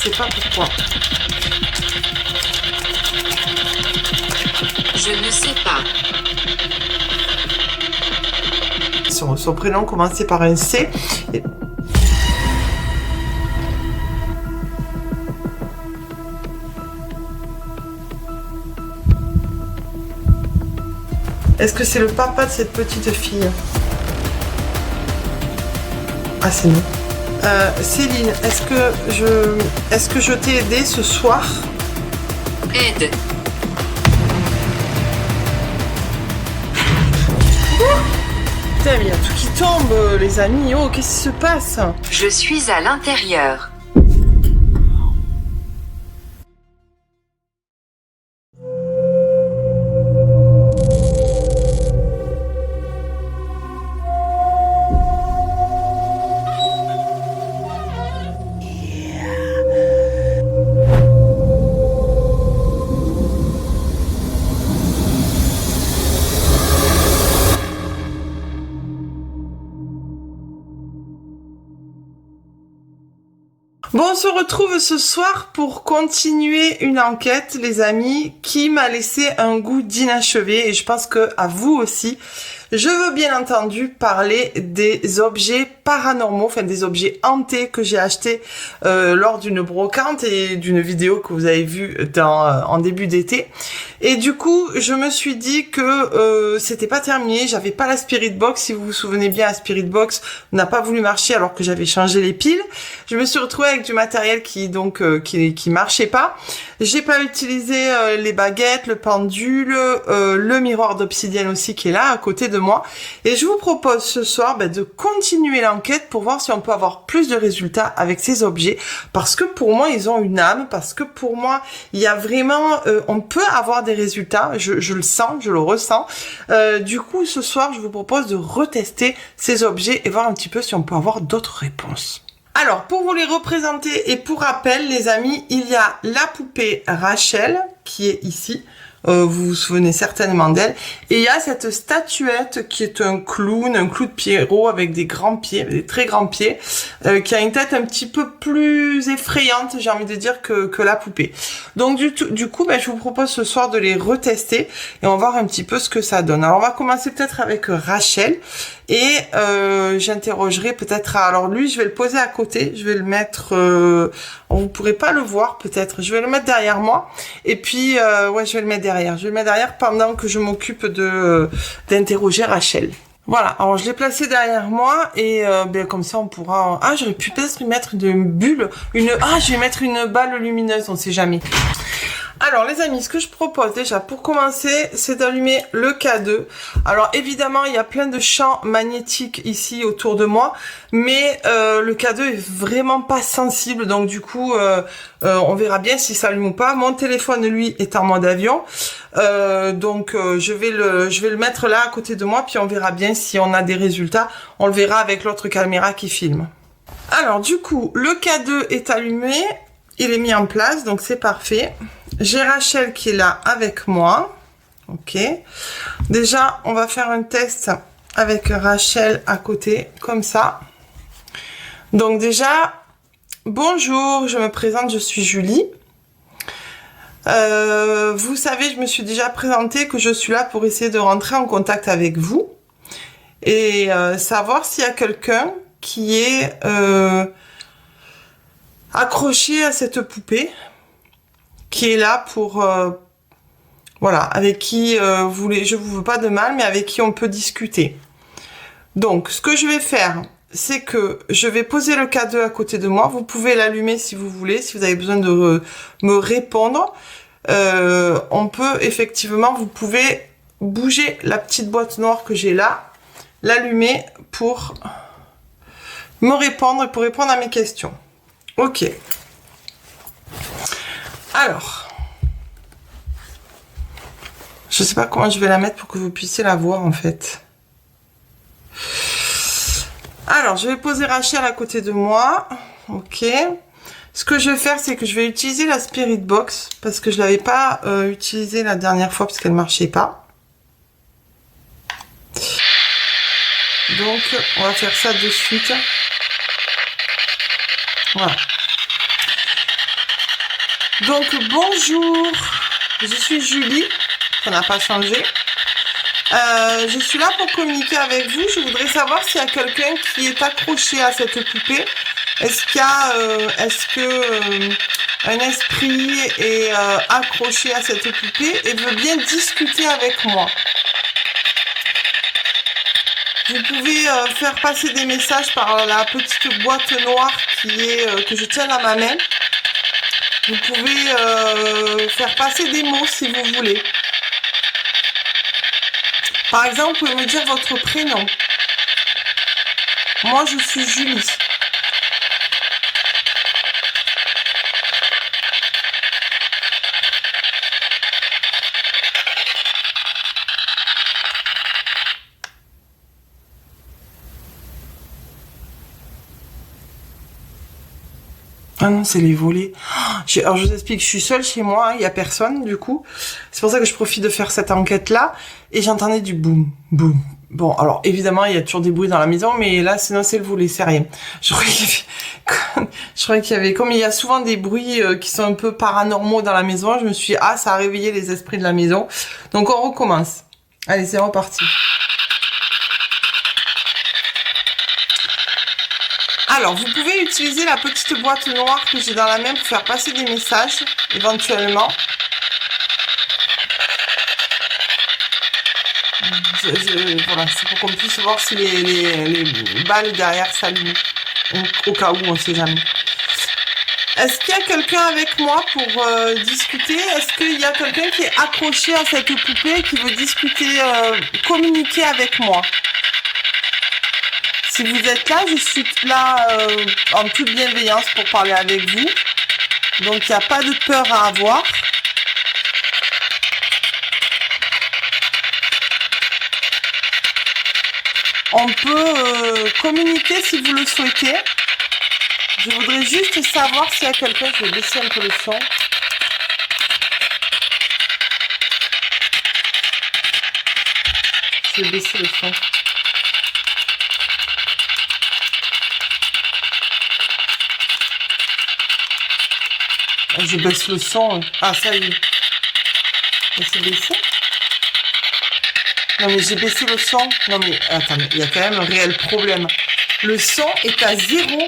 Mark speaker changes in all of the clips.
Speaker 1: sais pas pourquoi.
Speaker 2: Je ne sais pas.
Speaker 1: Son prénom commençait par un C. Est-ce que c'est le papa de cette petite fille? Ah, c'est non. Céline, est-ce que je t'ai aidé ce soir?
Speaker 2: Aide.
Speaker 1: Putain, mais il y a tout qui tombe, les amis. Oh, qu'est-ce qui se passe?
Speaker 2: Je suis à l'intérieur.
Speaker 1: Bon, on se retrouve ce soir pour continuer une enquête, les amis, qui m'a laissé un goût d'inachevé et je pense que à vous aussi. Je veux bien entendu parler des objets paranormaux, enfin des objets hantés que j'ai achetés lors d'une brocante et d'une vidéo que vous avez vue en début d'été. Et du coup, je me suis dit que c'était pas terminé, j'avais pas la Spirit Box. Si vous vous souvenez bien, la Spirit Box n'a pas voulu marcher alors que j'avais changé les piles. Je me suis retrouvée avec du matériel qui marchait pas. J'ai pas utilisé les baguettes, le pendule, le miroir d'obsidienne aussi qui est là à côté de moi. Et je vous propose ce soir de continuer l'enquête pour voir si on peut avoir plus de résultats avec ces objets. Parce que pour moi, ils ont une âme. Parce que pour moi, il y a vraiment... on peut avoir des résultats. Je le sens, je le ressens. Du coup, ce soir, je vous propose de retester ces objets et voir un petit peu si on peut avoir d'autres réponses. Alors, pour vous les représenter et pour rappel, les amis, il y a la poupée Rachel qui est ici. Vous vous souvenez certainement d'elle. Et il y a cette statuette qui est un clown de Pierrot avec des grands pieds, des très grands pieds, qui a une tête un petit peu plus effrayante, j'ai envie de dire, que la poupée. Donc du coup, je vous propose ce soir de les retester et on va voir un petit peu ce que ça donne. Alors on va commencer peut-être avec Rachel et j'interrogerai peut-être... Alors lui, je vais le poser à côté, je vais le mettre... vous pourrez pas le voir peut-être, je vais le mettre derrière moi et puis ouais, je vais le mettre derrière. Je vais le mettre derrière pendant que je m'occupe d'interroger Rachel. Voilà, alors je l'ai placé derrière moi et comme ça on pourra... Ah, j'aurais pu peut-être lui mettre une bulle, je vais mettre une balle lumineuse, on sait jamais. Alors les amis, ce que je propose déjà pour commencer, c'est d'allumer le K2. Alors évidemment, il y a plein de champs magnétiques ici autour de moi, mais le K2 est vraiment pas sensible, donc du coup, on verra bien si ça allume ou pas. Mon téléphone, lui, est en mode avion, donc je vais le mettre là à côté de moi, puis on verra bien si on a des résultats. On le verra avec l'autre caméra qui filme. Alors du coup, le K2 est allumé, il est mis en place, donc c'est parfait. J'ai Rachel qui est là avec moi. Ok. Déjà, on va faire un test avec Rachel à côté, comme ça. Donc déjà, bonjour, je me présente, je suis Julie. Vous savez, je me suis déjà présentée que je suis là pour essayer de rentrer en contact avec vous. Et savoir s'il y a quelqu'un qui est accroché à cette poupée. Qui est là pour voilà, avec qui je vous veux pas de mal, mais avec qui on peut discuter. Donc, ce que je vais faire, c'est que je vais poser le K2 à côté de moi. Vous pouvez l'allumer si vous voulez, si vous avez besoin de me répondre. On peut effectivement, vous pouvez bouger la petite boîte noire que j'ai là, l'allumer pour me répondre, pour répondre à mes questions. Ok. Alors, je sais pas comment je vais la mettre pour que vous puissiez la voir en fait. Alors, je vais poser Rachel à côté de moi. Ok. Ce que je vais faire, c'est que je vais utiliser la Spirit Box parce que je l'avais pas utilisée la dernière fois parce qu'elle marchait pas. Donc, on va faire ça de suite. Voilà. Donc bonjour, je suis Julie, ça n'a pas changé. Je suis là pour communiquer avec vous. Je voudrais savoir s'il y a quelqu'un qui est accroché à cette poupée. Est-ce que un esprit est accroché à cette poupée et veut bien discuter avec moi? Vous pouvez faire passer des messages par la petite boîte noire que je tiens dans ma main. Vous pouvez faire passer des mots si vous voulez. Par exemple, vous pouvez me dire votre prénom. Moi, je suis Julie. Ah non, c'est les volets. Alors, je vous explique, je suis seule chez moi, il y a personne, du coup. C'est pour ça que je profite de faire cette enquête-là. Et j'entendais du boum, boum. Bon, alors, évidemment, il y a toujours des bruits dans la maison, mais là, sinon, c'est le volet, c'est rien. Je croyais qu'il y avait, comme il y a souvent des bruits qui sont un peu paranormaux dans la maison, je me suis dit, ah, ça a réveillé les esprits de la maison. Donc, on recommence. Allez, c'est reparti. Alors, vous pouvez utiliser la petite boîte noire que j'ai dans la main pour faire passer des messages, éventuellement. Voilà, c'est pour qu'on puisse voir si les balles derrière s'allument. Au cas où, on ne sait jamais. Est-ce qu'il y a quelqu'un avec moi pour discuter? Est-ce qu'il y a quelqu'un qui est accroché à cette poupée et qui veut discuter, communiquer avec moi? Si vous êtes là, je suis là en toute bienveillance pour parler avec vous. Donc, il n'y a pas de peur à avoir. On peut communiquer si vous le souhaitez. Je voudrais juste savoir s'il y a quelqu'un. Je vais baisser un peu le son. Je vais baisser le son. Je baisse le son. Ah, ça y est. C'est baissé? Non, mais j'ai baissé le son. Non, mais attendez, il y a quand même un réel problème. Le son est à 0.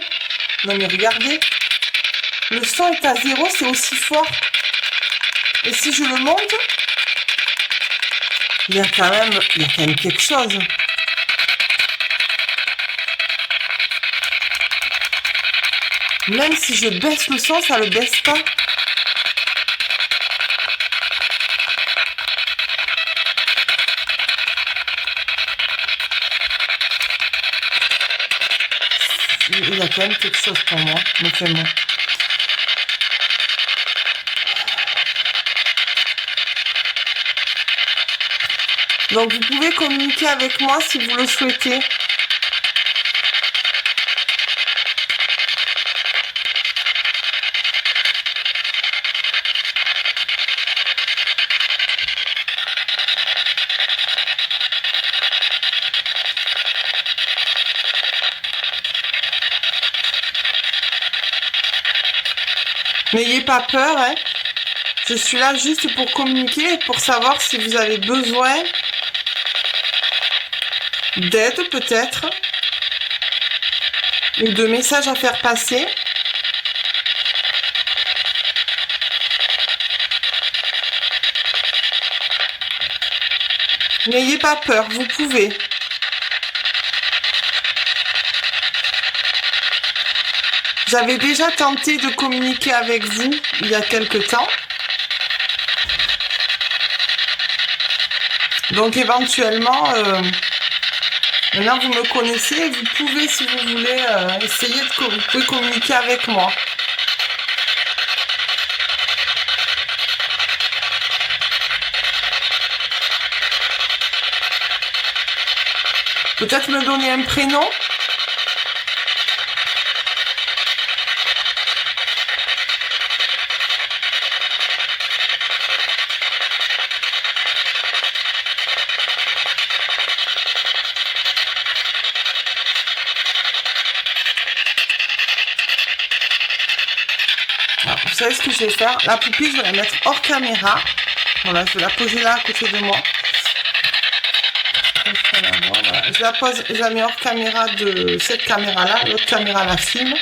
Speaker 1: Non, mais regardez. Le son est à 0, c'est aussi fort. Et si je le monte, il y a quand même quelque chose. Même si je baisse le son, ça le baisse pas. Il y a quand même quelque chose pour moi, mais c'est bon. Donc vous pouvez communiquer avec moi si vous le souhaitez. N'ayez pas peur, hein. Je suis là juste pour communiquer et pour savoir si vous avez besoin d'aide peut-être, ou de messages à faire passer. N'ayez pas peur, vous pouvez. J'avais déjà tenté de communiquer avec vous il y a quelque temps. Donc éventuellement, maintenant vous me connaissez, vous pouvez, si vous voulez, essayer vous pouvez communiquer avec moi. Peut-être me donner un prénom. vous savez ce que je vais faire? La poupée, je vais la mettre hors caméra. Voilà, je vais la poser là à côté de moi. Voilà. Je la mets hors caméra de cette caméra-là. L'autre caméra la filme.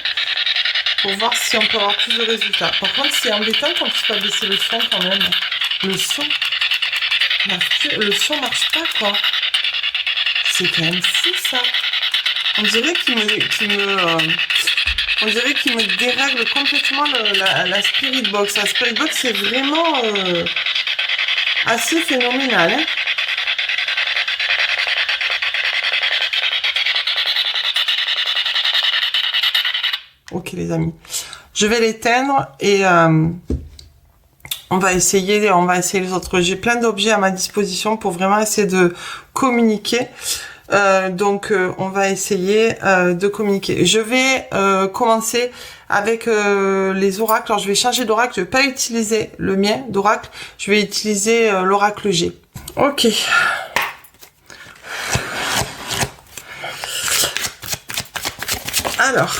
Speaker 1: Pour voir si on peut avoir plus de résultats. Par contre, c'est embêtant quand tu peux baisser le son quand même. Le son marche pas, quoi. C'est quand même fou, ça. On dirait qu'il me dérègle complètement la Spirit Box. La Spirit Box, c'est vraiment assez phénoménal, hein. Ok, les amis. Je vais l'éteindre et on va essayer les autres. J'ai plein d'objets à ma disposition pour vraiment essayer de communiquer. Donc, on va essayer de communiquer. Je vais commencer avec les oracles. Alors, je vais changer d'oracle. Je vais pas utiliser le mien d'oracle. Je vais utiliser l'oracle G. Ok. Alors...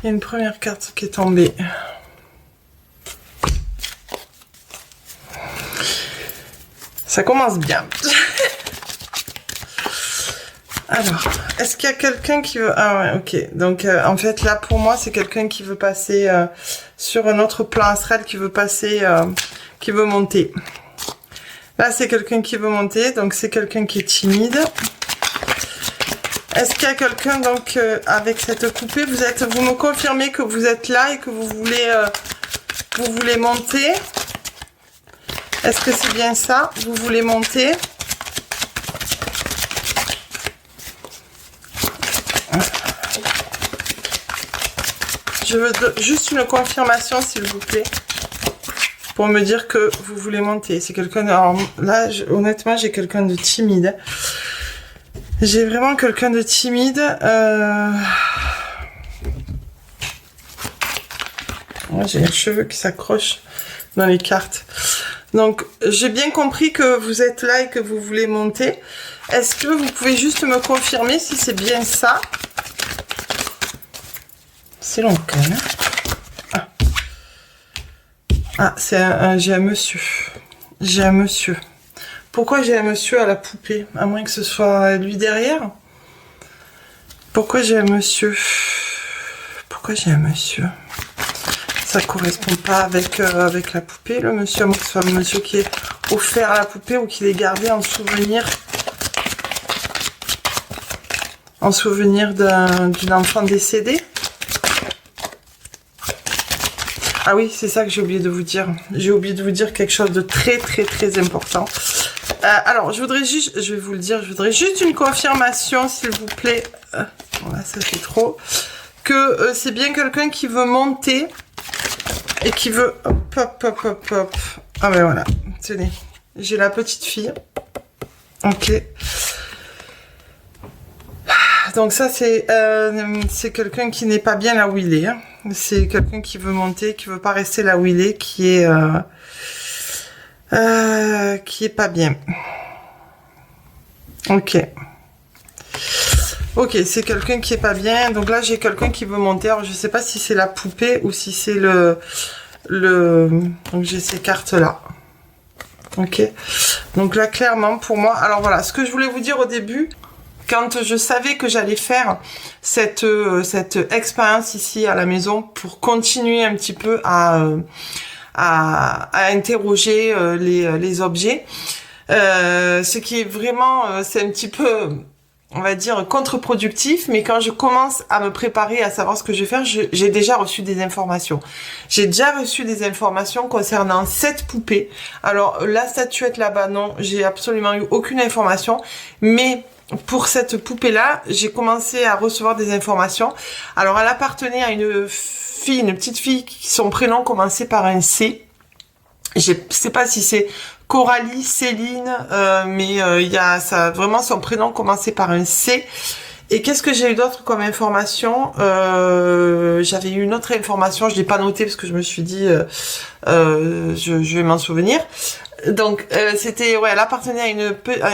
Speaker 1: il y a une première carte qui est tombée. Ça commence bien. Alors, est-ce qu'il y a quelqu'un qui veut... Ah ouais, ok. Donc, en fait, là, pour moi, c'est quelqu'un qui veut passer sur un autre plan astral, qui veut passer... qui veut monter. Là, c'est quelqu'un qui veut monter, donc c'est quelqu'un qui est timide. Est-ce qu'il y a quelqu'un, donc, avec cette poupée, vous me confirmez que vous êtes là et que vous voulez monter? Est-ce que c'est bien ça? Vous voulez monter? Je veux juste une confirmation, s'il vous plaît, pour me dire que vous voulez monter. C'est quelqu'un... Alors là, honnêtement, j'ai quelqu'un de timide. J'ai vraiment quelqu'un de timide. Moi, j'ai les cheveux qui s'accrochent dans les cartes. Donc, j'ai bien compris que vous êtes là et que vous voulez monter. Est-ce que vous pouvez juste me confirmer si c'est bien ça? C'est long quand même. Ah, j'ai un monsieur. J'ai un monsieur. Pourquoi j'ai un monsieur à la poupée? À moins que ce soit lui derrière. Pourquoi j'ai un monsieur? Pourquoi j'ai un monsieur? Ça correspond pas avec la poupée, le monsieur. À moins que ce soit un monsieur qui est offert à la poupée ou qui l'ait gardé en souvenir. En souvenir d'une enfant décédée. Ah oui, c'est ça que j'ai oublié de vous dire. J'ai oublié de vous dire quelque chose de très très très important. Alors, je voudrais juste une confirmation, s'il vous plaît. Voilà, ça fait trop. Que c'est bien quelqu'un qui veut monter et qui veut... Hop, hop, hop, hop, hop. Ah ben voilà, tenez. J'ai la petite fille. Ok. Donc ça, c'est quelqu'un qui n'est pas bien là où il est. Hein. C'est quelqu'un qui veut monter, qui veut pas rester là où il est, qui est pas bien. Ok. Ok, c'est quelqu'un qui est pas bien. Donc là, j'ai quelqu'un qui veut monter. Alors, je sais pas si c'est la poupée ou si c'est donc j'ai ces cartes-là. Ok. Donc là, clairement, pour moi... Alors voilà, ce que je voulais vous dire au début... Quand je savais que j'allais faire cette expérience ici à la maison pour continuer un petit peu à interroger les objets, ce qui est vraiment, c'est un petit peu, on va dire, contre-productif, mais quand je commence à me préparer à savoir ce que je vais faire, j'ai déjà reçu des informations. J'ai déjà reçu des informations concernant cette poupée. Alors, la statuette là-bas, non, j'ai absolument eu aucune information, mais... Pour cette poupée-là, j'ai commencé à recevoir des informations. Alors, elle appartenait à une petite fille, son prénom commençait par un C. Je sais pas si c'est Coralie, Céline, mais il y a ça, vraiment son prénom commençait par un C. Et qu'est-ce que j'ai eu d'autre comme information? J'avais eu une autre information, je l'ai pas notée parce que je me suis dit, je vais m'en souvenir. Donc c'était elle appartenait à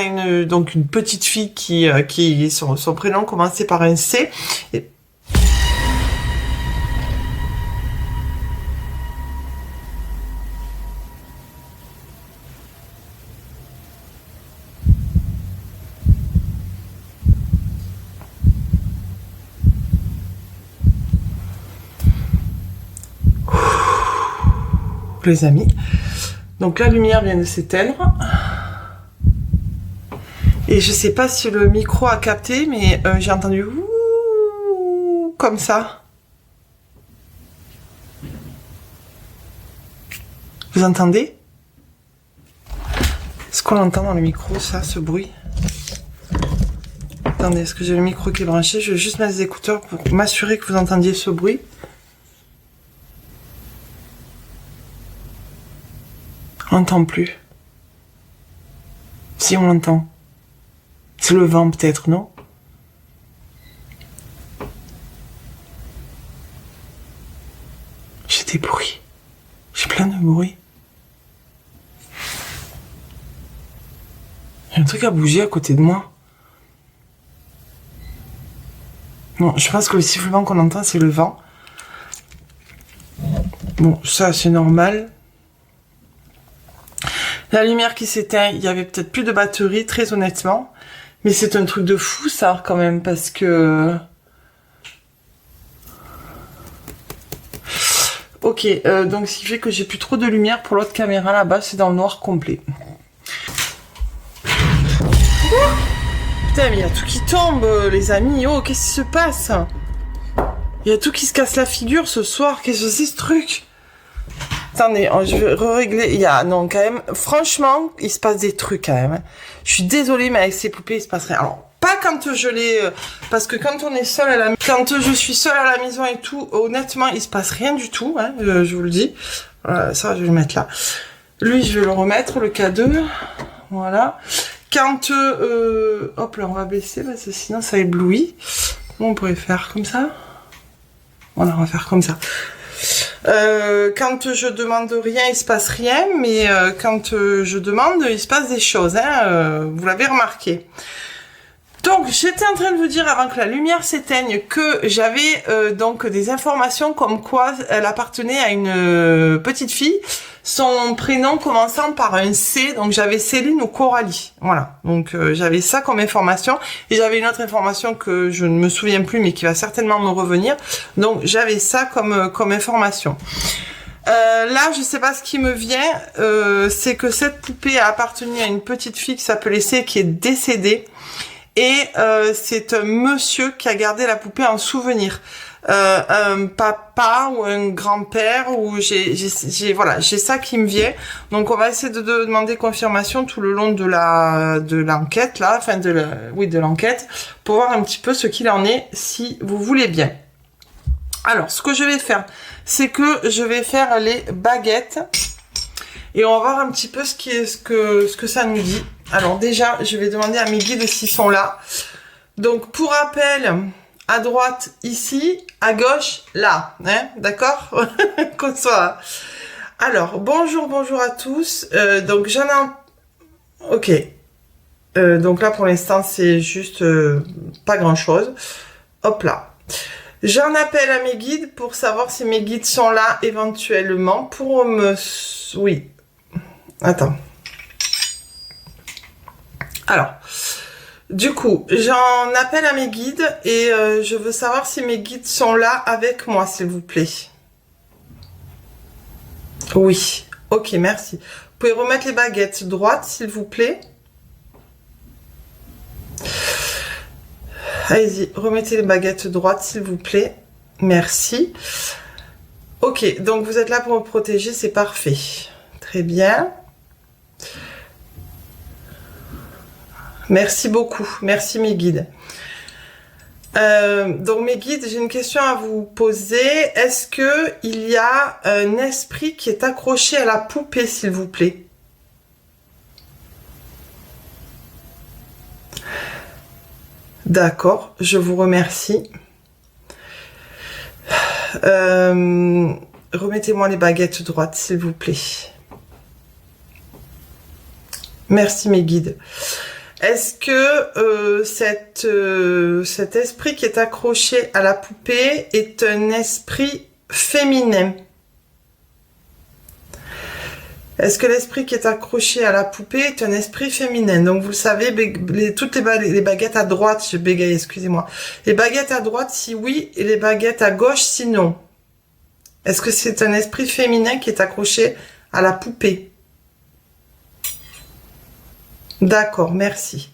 Speaker 1: une petite fille qui son prénom commençait par un C. Coucou les amis. Donc la lumière vient de s'éteindre. Et je sais pas si le micro a capté, mais j'ai entendu ouh, comme ça. Vous entendez? Est-ce qu'on entend dans le micro, ça, ce bruit? Attendez, est-ce que j'ai le micro qui est branché? Je vais juste mettre les écouteurs pour m'assurer que vous entendiez ce bruit. On n'entend plus. Si, on l'entend. C'est le vent, peut-être, non? J'ai des bruits. J'ai plein de bruits. Il y a un truc à bouger à côté de moi. Non, je pense que le sifflement qu'on entend, c'est le vent. Bon, ça, c'est normal. La lumière qui s'éteint, il y avait peut-être plus de batterie, très honnêtement. Mais c'est un truc de fou, ça, quand même, parce que... Ok, donc ce qui fait que j'ai plus trop de lumière pour l'autre caméra là-bas, c'est dans le noir complet. Putain, mais il y a tout qui tombe, les amis. Oh, qu'est-ce qui se passe? Il y a tout qui se casse la figure ce soir. Qu'est-ce que c'est ce truc? Attendez, je vais régler. Il y a, non, quand même, franchement, il se passe des trucs quand même. Je suis désolée, mais avec ces poupées, il se passe rien. Alors, pas quand je les... parce que quand on est seul à la... Quand je suis seule à la maison et tout, honnêtement, il se passe rien du tout, hein, je vous le dis. Ça, je vais le mettre là. Lui, je vais le remettre, le K2. Voilà. Quand... hop là, on va baisser, parce que sinon, ça éblouit. On pourrait faire comme ça. Voilà, on va faire comme ça. Quand je demande rien, il se passe rien, mais quand je demande, il se passe des choses, hein, vous l'avez remarqué. Donc, j'étais en train de vous dire avant que la lumière s'éteigne que j'avais donc des informations comme quoi elle appartenait à une petite fille. Son prénom commençant par un C, donc j'avais Céline ou Coralie. Voilà, donc j'avais ça comme information. Et j'avais une autre information que je ne me souviens plus, mais qui va certainement me revenir. Donc j'avais ça comme information. Là, je sais pas ce qui me vient, c'est que cette poupée a appartenu à une petite fille qui s'appelait C, qui est décédée. Et c'est un monsieur qui a gardé la poupée en souvenir. Un papa ou un grand-père, ou voilà, j'ai ça qui me vient. Donc on va essayer de demander confirmation tout le long de l'enquête là, enfin de l'enquête, pour voir un petit peu ce qu'il en est, si vous voulez bien. Alors, ce que je vais faire, c'est que je vais faire les baguettes. Et on va voir un petit peu ce que ça nous dit. Alors déjà, je vais demander à mes guides s'ils sont là. Donc pour rappel, à droite ici, à gauche là, hein, d'accord? Qu'on soit là. Alors bonjour à tous. Donc j'en ai. Ok. Donc là pour l'instant c'est juste pas grand chose. Hop là. J'en appelle à mes guides pour savoir si mes guides sont là éventuellement pour me. Oui. Attends. Alors, du coup, j'en appelle à mes guides et je veux savoir si mes guides sont là avec moi, s'il vous plaît. Oui. Ok, merci. Vous pouvez remettre les baguettes droites, s'il vous plaît. Allez-y, remettez les baguettes droites, s'il vous plaît. Merci. Ok, donc vous êtes là pour me protéger, c'est parfait. Très bien. Merci beaucoup. Merci mes guides. Donc mes guides, j'ai une question à vous poser. Est-ce que il y a un esprit qui est accroché à la poupée, s'il vous plaît? D'accord, je vous remercie. Remettez-moi les baguettes droites, s'il vous plaît. Merci mes guides. Est-ce que cet esprit qui est accroché à la poupée est un esprit féminin? Est-ce que l'esprit qui est accroché à la poupée est un esprit féminin? Donc vous le savez, toutes les baguettes à droite, je bégaye, excusez-moi. Les baguettes à droite si oui, et les baguettes à gauche si non. Est-ce que c'est un esprit féminin qui est accroché À la poupée. D'accord, merci.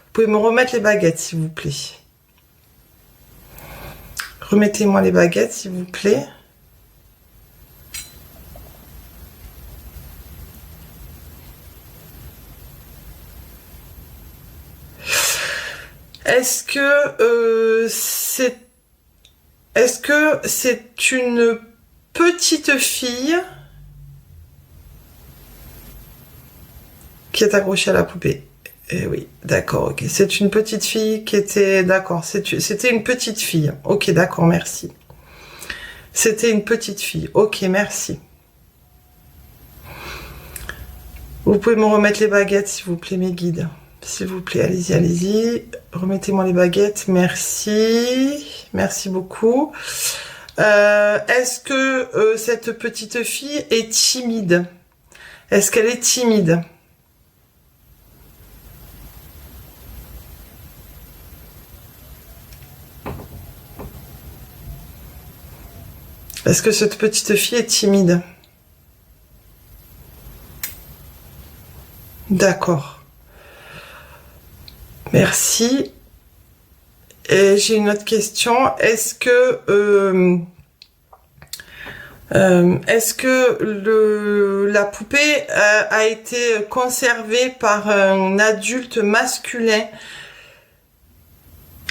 Speaker 1: Vous pouvez me remettre les baguettes, s'il vous plaît. Remettez-moi les baguettes, s'il vous plaît. Est-ce que c'est une petite fille qui est accrochée à la poupée? Eh oui, d'accord, ok. C'est une petite fille qui était... D'accord, c'était une petite fille. Ok, d'accord, merci. C'était une petite fille. Ok, merci. Vous pouvez me remettre les baguettes, s'il vous plaît, mes guides. S'il vous plaît, allez-y, allez-y. Remettez-moi les baguettes, merci. Merci beaucoup. Est-ce que cette petite fille est timide? Est-ce qu'elle est timide? Est-ce que cette petite fille est timide? D'accord. Merci. Et j'ai une autre question. Est-ce que la poupée a été conservée par un adulte masculin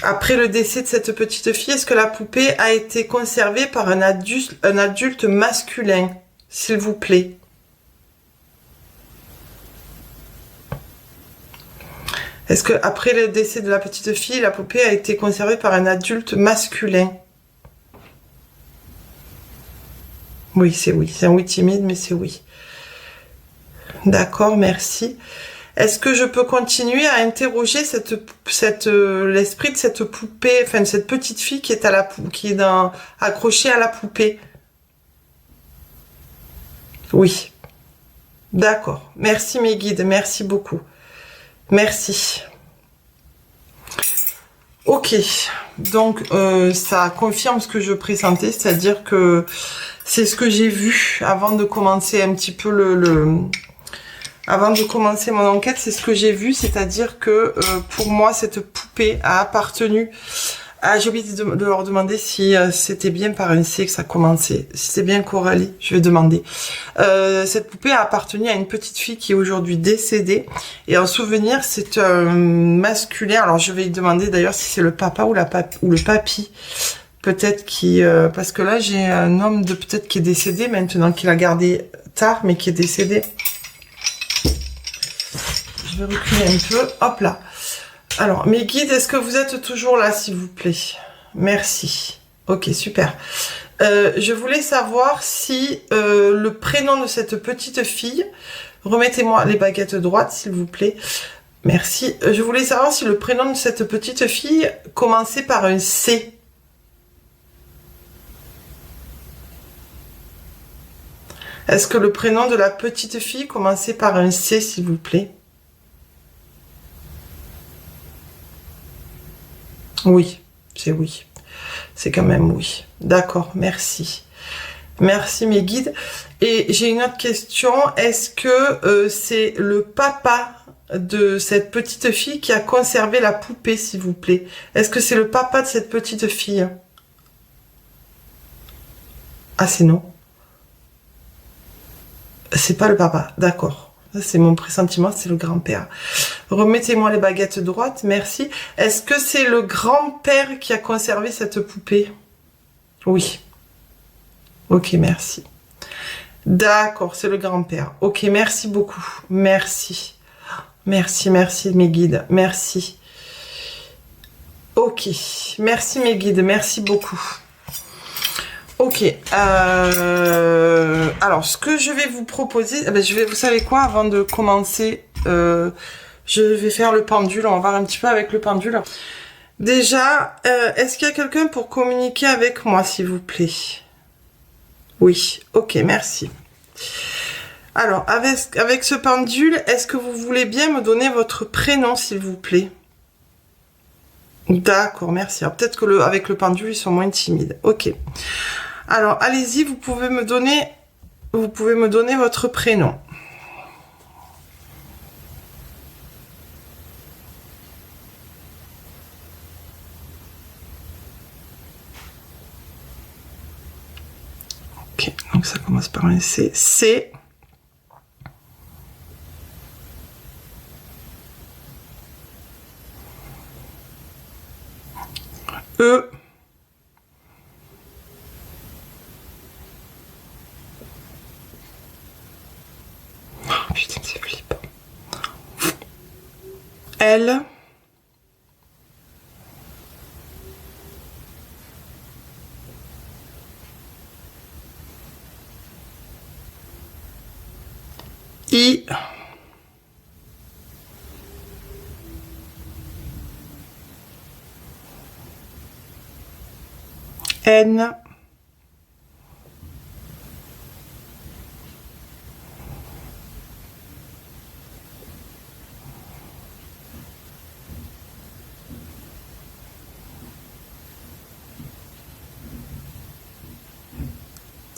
Speaker 1: après le décès de cette petite fille? Est-ce que la poupée a été conservée par un adulte masculin, s'il vous plaît? Est-ce que après le décès de la petite fille, la poupée a été conservée par un adulte masculin? Oui, c'est oui. C'est un oui timide, mais c'est oui. D'accord, merci. Est-ce que je peux continuer à interroger l'esprit de cette poupée, enfin de cette petite fille qui est accrochée à la poupée? Oui. D'accord. Merci mes guides, merci beaucoup. Merci. Ok. Donc ça confirme ce que je pressentais, c'est-à-dire que c'est ce que j'ai vu avant de commencer un petit peu avant de commencer mon enquête, c'est ce que j'ai vu, c'est-à-dire que pour moi, cette poupée a appartenu à... J'ai oublié de leur demander si c'était bien par un C que ça commençait. Si c'est bien Coralie, je vais demander. Cette poupée a appartenu à une petite fille qui est aujourd'hui décédée. Et en souvenir, c'est un masculin. Alors, je vais lui demander d'ailleurs si c'est le papa ou le papy. Peut-être qui... parce que là, j'ai un homme peut-être qui est décédé maintenant, qu'il a gardé tard, mais qui est décédé. Je vais reculer un peu. Hop là. Alors, mes guides, est-ce que vous êtes toujours là, s'il vous plaît? Merci. Ok, super. Je voulais savoir si le prénom de cette petite fille... Remettez-moi les baguettes droites, s'il vous plaît. Merci. Je voulais savoir si le prénom de cette petite fille commençait par un C. Est-ce que le prénom de la petite fille commençait par un C, s'il vous plaît? Oui, c'est oui. C'est quand même oui. D'accord, merci. Merci mes guides. Et j'ai une autre question. Est-ce que c'est le papa de cette petite fille qui a conservé la poupée, s'il vous plaît? Est-ce que c'est le papa de cette petite fille? Ah, c'est non. C'est pas le papa, d'accord. C'est mon pressentiment, c'est le grand-père. Remettez-moi les baguettes droites, merci. Est-ce que c'est le grand-père qui a conservé cette poupée? Oui. Ok, merci. D'accord, c'est le grand-père. Ok, merci beaucoup. Merci. Merci, merci mes guides. Merci. Ok, merci mes guides, merci beaucoup. Ok, alors ce que je vais vous proposer, vous savez quoi, avant de commencer, je vais faire le pendule, on va voir un petit peu avec le pendule. Déjà, est-ce qu'il y a quelqu'un pour communiquer avec moi, s'il vous plaît? Oui, ok, merci. Alors, avec ce pendule, est-ce que vous voulez bien me donner votre prénom, s'il vous plaît? D'accord, merci. Alors peut-être que avec le pendule, ils sont moins timides. Ok. Alors, allez-y, vous pouvez me donner vous pouvez me donner votre prénom. Ok, donc ça commence par un C. C. E. Oh, putain, c'est flippant. L. I. N.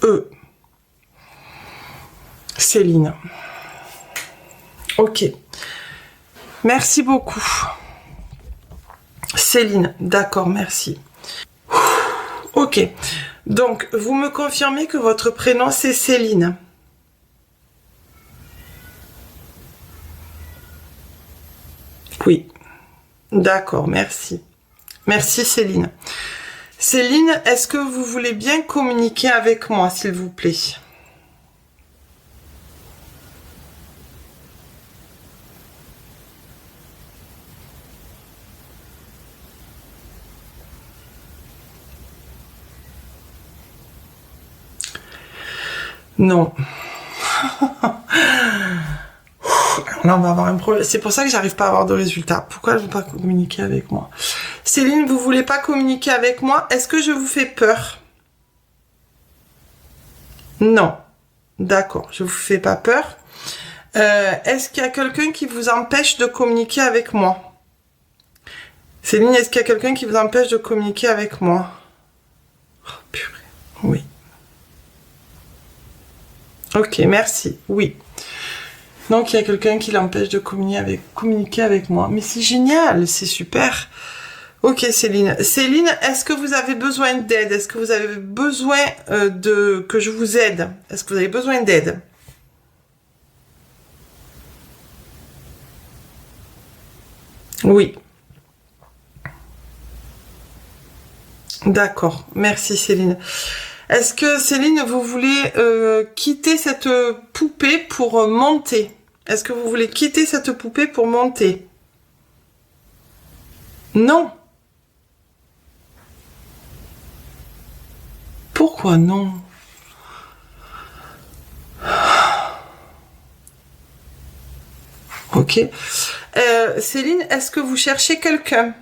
Speaker 1: E. Céline. Ok. Merci beaucoup. Céline. D'accord, merci. Ok. Donc, vous me confirmez que votre prénom, c'est Céline? Oui. D'accord, merci. Merci, Céline. Céline, est-ce que vous voulez bien communiquer avec moi, s'il vous plaît? Non. Là, on va avoir un problème. C'est pour ça que j'arrive pas à avoir de résultats. Pourquoi elle veut pas communiquer avec moi? Céline, vous voulez pas communiquer avec moi? Est-ce que je vous fais peur? Non. D'accord, je vous fais pas peur. Est-ce qu'il y a quelqu'un qui vous empêche de communiquer avec moi? Céline, est-ce qu'il y a quelqu'un qui vous empêche de communiquer avec moi? Oh, purée. Oui. Ok, merci. Oui. Donc, il y a quelqu'un qui l'empêche de communiquer avec moi. Mais c'est génial, c'est super. Ok, Céline. Céline, est-ce que vous avez besoin d'aide? Est-ce que vous avez besoin que je vous aide? Est-ce que vous avez besoin d'aide? Oui. D'accord. Merci, Céline. Est-ce que, Céline, vous voulez quitter cette poupée pour monter? Est-ce que vous voulez quitter cette poupée pour monter? Non. Pourquoi non? Ok. Céline, est-ce que vous cherchez quelqu'un?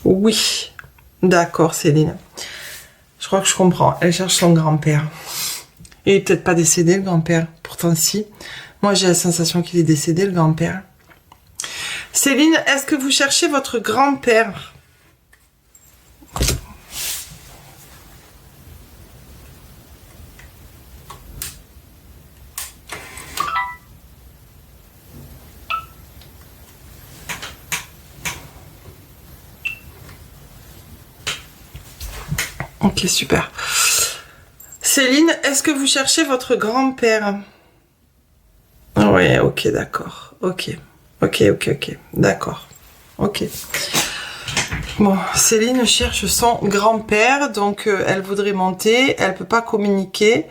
Speaker 1: Oui. D'accord, Céline. Je crois que je comprends. Elle cherche son grand-père. Il est peut-être pas décédé, le grand-père. Pourtant, si. Moi, j'ai la sensation qu'il est décédé, le grand-père. Céline, est-ce que vous cherchez votre grand-père? Ok, super. Céline, est-ce que vous cherchez votre grand-père? Ouais, ok, d'accord. Ok. Ok, ok, ok. D'accord. Ok. Bon, Céline cherche son grand-père, donc elle voudrait monter, elle peut pas communiquer.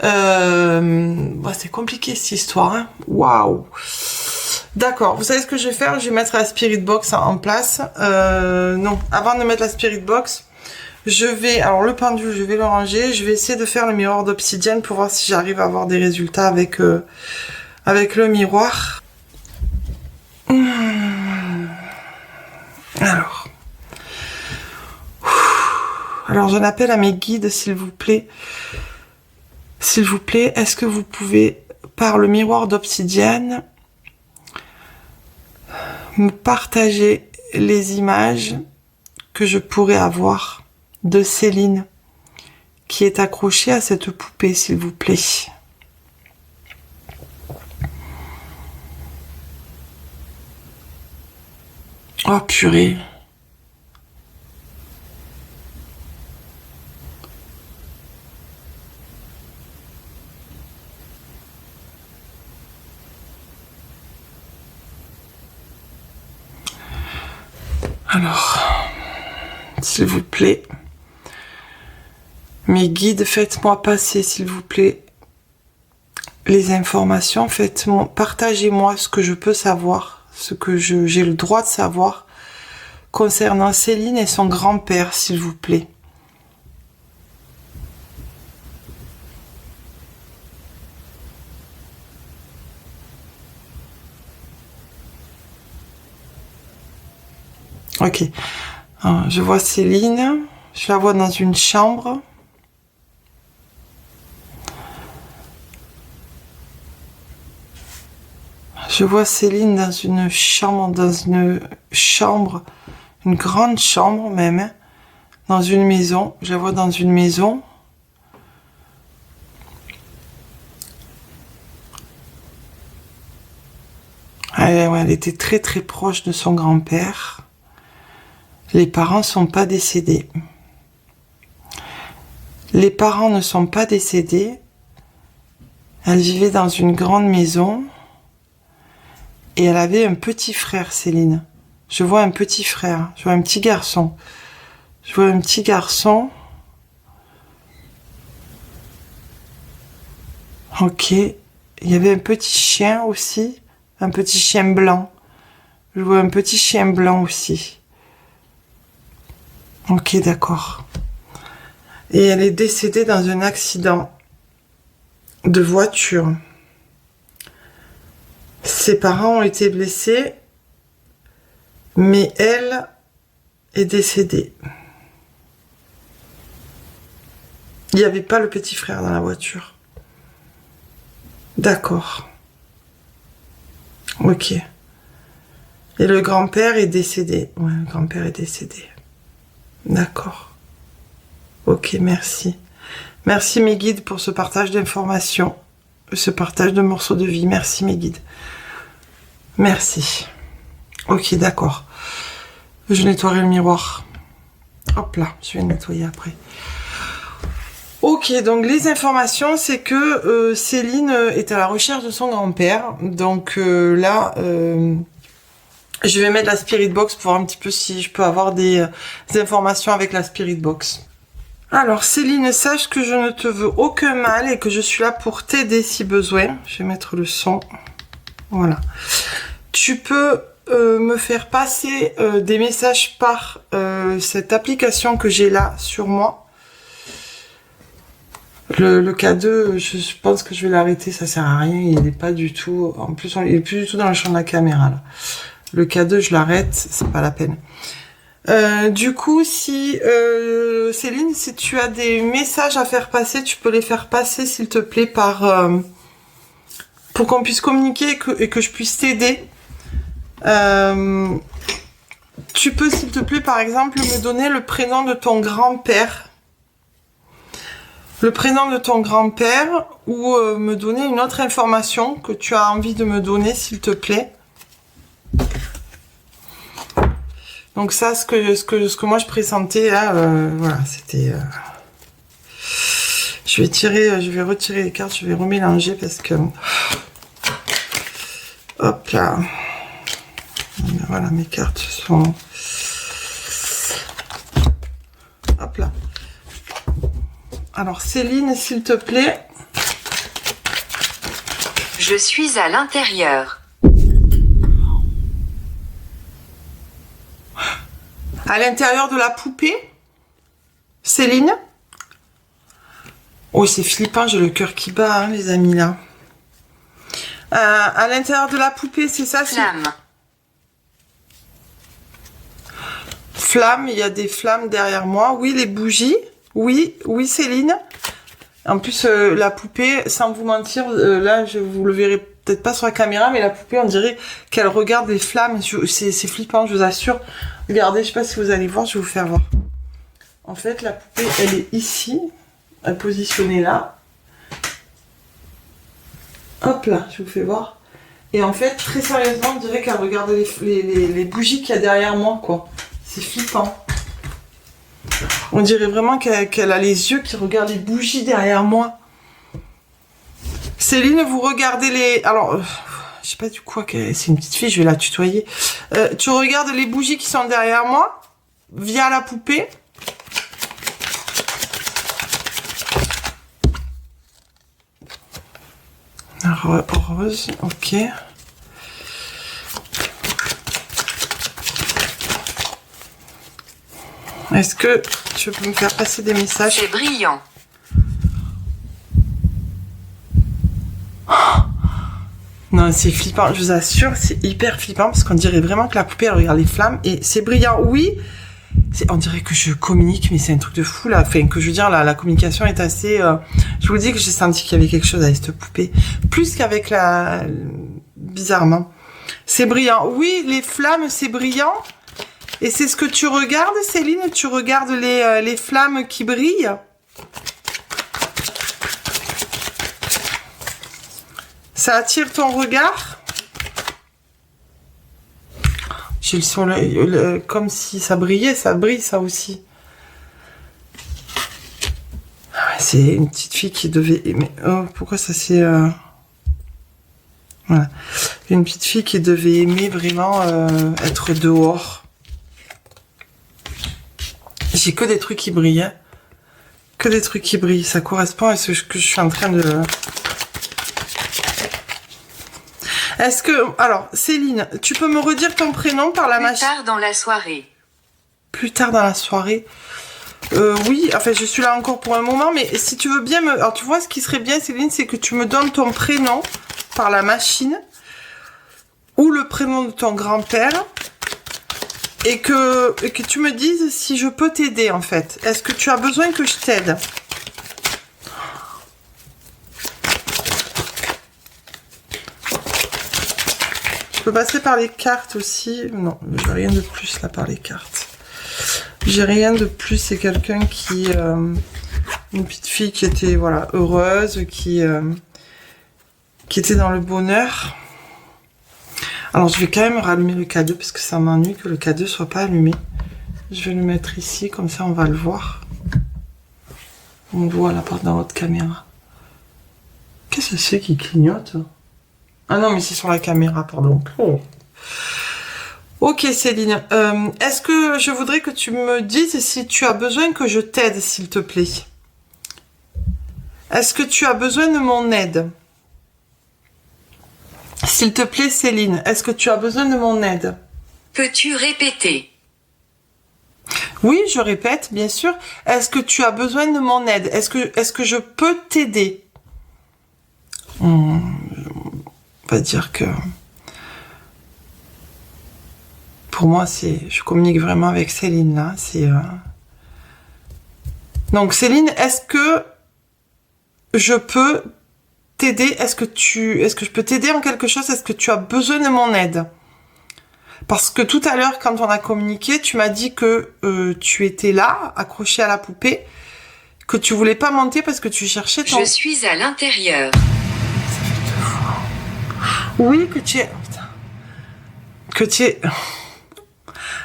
Speaker 1: Bon, c'est compliqué cette histoire, hein. Waouh. D'accord, vous savez ce que je vais faire? Je vais mettre la spirit box en place. Non, avant de mettre la spirit box, je vais, alors le pendule, je vais le ranger. Je vais essayer de faire le miroir d'obsidienne pour voir si j'arrive à avoir des résultats avec avec le miroir. Alors j'en appelle à mes guides, s'il vous plaît. S'il vous plaît, est-ce que vous pouvez, par le miroir d'obsidienne, me partager les images que je pourrais avoir de Céline qui est accrochée à cette poupée, s'il vous plaît. Oh purée. Alors, s'il vous plaît, mes guides, faites-moi passer, s'il vous plaît, les informations, partagez-moi ce que je peux savoir, ce que j'ai le droit de savoir concernant Céline et son grand-père, s'il vous plaît. Ok, alors, je vois Céline, je la vois dans une chambre. Je vois Céline dans une chambre, une grande chambre même, dans une maison. Je la vois dans une maison. Elle était très très proche de son grand-père. Les parents sont pas décédés. Les parents ne sont pas décédés. Elle vivait dans une grande maison. Et elle avait un petit frère, Céline. Je vois un petit frère. Je vois un petit garçon. Je vois un petit garçon. Ok. Il y avait un petit chien aussi. Un petit chien blanc. Je vois un petit chien blanc aussi. Ok, d'accord. Et elle est décédée dans un accident de voiture. Ses parents ont été blessés, mais elle est décédée. Il n'y avait pas le petit frère dans la voiture. D'accord. Ok. Et le grand-père est décédé. Ouais, le grand-père est décédé. D'accord. Ok, merci. Merci mes guides pour ce partage d'informations, ce partage de morceaux de vie. Merci mes guides. Merci. Ok, d'accord. Je nettoierai le miroir. Hop là, je vais le nettoyer après. Ok, donc les informations, c'est que Céline est à la recherche de son grand-père. Donc là, je vais mettre la Spirit Box pour voir un petit peu si je peux avoir des informations avec la Spirit Box. Alors Céline, sache que je ne te veux aucun mal et que je suis là pour t'aider si besoin. Je vais mettre le son. Voilà. Tu peux me faire passer des messages par cette application que j'ai là sur moi. Le K2, je pense que je vais l'arrêter, ça sert à rien, il n'est pas du tout... En plus, il est plus du tout dans le champ de la caméra, là. Le K2, je l'arrête, c'est pas la peine. Du coup, si Céline, si tu as des messages à faire passer, tu peux les faire passer, s'il te plaît, par pour qu'on puisse communiquer et que je puisse t'aider. Tu peux, s'il te plaît, par exemple, me donner le prénom de ton grand-père. Le prénom de ton grand-père ou me donner une autre information que tu as envie de me donner, s'il te plaît. Donc ça, ce que moi je pressentais là, voilà, c'était... Je vais retirer les cartes, je vais remélanger parce que... Hop là. Voilà, mes cartes sont... Hop là. Alors Céline, s'il te plaît.
Speaker 2: Je suis à l'intérieur.
Speaker 1: À l'intérieur de la poupée, Céline. Oh, c'est flippant, j'ai le cœur qui bat, hein, les amis, là. À l'intérieur de la poupée, c'est ça?
Speaker 2: Flamme.
Speaker 1: Flamme, il y a des flammes derrière moi. Oui, les bougies. Oui, oui, Céline. En plus, la poupée, sans vous mentir, là, vous le verrez peut-être pas sur la caméra, mais la poupée, on dirait qu'elle regarde les flammes. C'est flippant, je vous assure. Regardez, je sais pas si vous allez voir, je vais vous faire voir. En fait, la poupée, elle est ici, elle est positionnée là. Hop là, je vous fais voir. Et en fait, très sérieusement, on dirait qu'elle regarde les bougies qu'il y a derrière moi, quoi. C'est flippant. On dirait vraiment qu'elle a les yeux qui regardent les bougies derrière moi. Céline, vous regardez les... Alors, je sais pas du quoi, c'est une petite fille, je vais la tutoyer. Tu regardes les bougies qui sont derrière moi, via la poupée. Rose, ok. Est-ce que tu peux me faire passer des messages?
Speaker 2: C'est brillant.
Speaker 1: Non, c'est flippant, je vous assure, c'est hyper flippant parce qu'on dirait vraiment que la poupée elle regarde les flammes et c'est brillant, oui. On dirait que je communique, mais c'est un truc de fou là. Enfin, que je veux dire, la communication est assez. Je vous dis que j'ai senti qu'il y avait quelque chose avec cette poupée, plus qu'avec la. Bizarrement, c'est brillant. Oui, les flammes, c'est brillant. Et c'est ce que tu regardes, Céline. Tu regardes les flammes qui brillent. Ça attire ton regard. J'ai le son, comme si ça brillait, ça brille ça aussi. Ah ouais, c'est une petite fille qui devait aimer. Oh, pourquoi ça c'est... Voilà. Une petite fille qui devait aimer vraiment être dehors. J'ai que des trucs qui brillent. Hein. Que des trucs qui brillent. Ça correspond à ce que je suis en train de... Est-ce que... Alors, Céline, tu peux me redire ton prénom par la machine?
Speaker 2: Plus tard dans la soirée.
Speaker 1: Plus tard dans la soirée. Oui, enfin, je suis là encore pour un moment, mais si tu veux bien me... Alors, tu vois, ce qui serait bien, Céline, c'est que tu me donnes ton prénom par la machine ou le prénom de ton grand-père et que tu me dises si je peux t'aider, en fait. Est-ce que tu as besoin que je t'aide? Je peux passer par les cartes aussi. Non, j'ai rien de plus là par les cartes. J'ai rien de plus. C'est quelqu'un qui... une petite fille qui était voilà, heureuse, qui était dans le bonheur. Alors je vais quand même rallumer le K2 parce que ça m'ennuie que le K2 soit pas allumé. Je vais le mettre ici, comme ça on va le voir. On le voit là dans l'autre caméra. Qu'est-ce que c'est qui clignote? Ah non, mais c'est sur la caméra, pardon. Oh. Ok, Céline. Est-ce que je voudrais que tu me dises si tu as besoin que je t'aide, s'il te plaît? Est-ce que tu as besoin de mon aide? S'il te plaît, Céline, est-ce que tu as besoin de mon aide?
Speaker 2: Peux-tu répéter?
Speaker 1: Oui, je répète, bien sûr. Est-ce que tu as besoin de mon aide? Est-ce que je peux t'aider? On va dire que pour moi, je communique vraiment avec Céline là. Donc Céline, est-ce que je peux t'aider? Est-ce que je peux t'aider en quelque chose? Est-ce que tu as besoin de mon aide? Parce que tout à l'heure, quand on a communiqué, tu m'as dit que tu étais là, accroché à la poupée, que tu voulais pas monter parce que tu cherchais ton...
Speaker 2: Je suis à l'intérieur.
Speaker 1: Oui, que tu es... Que tu es...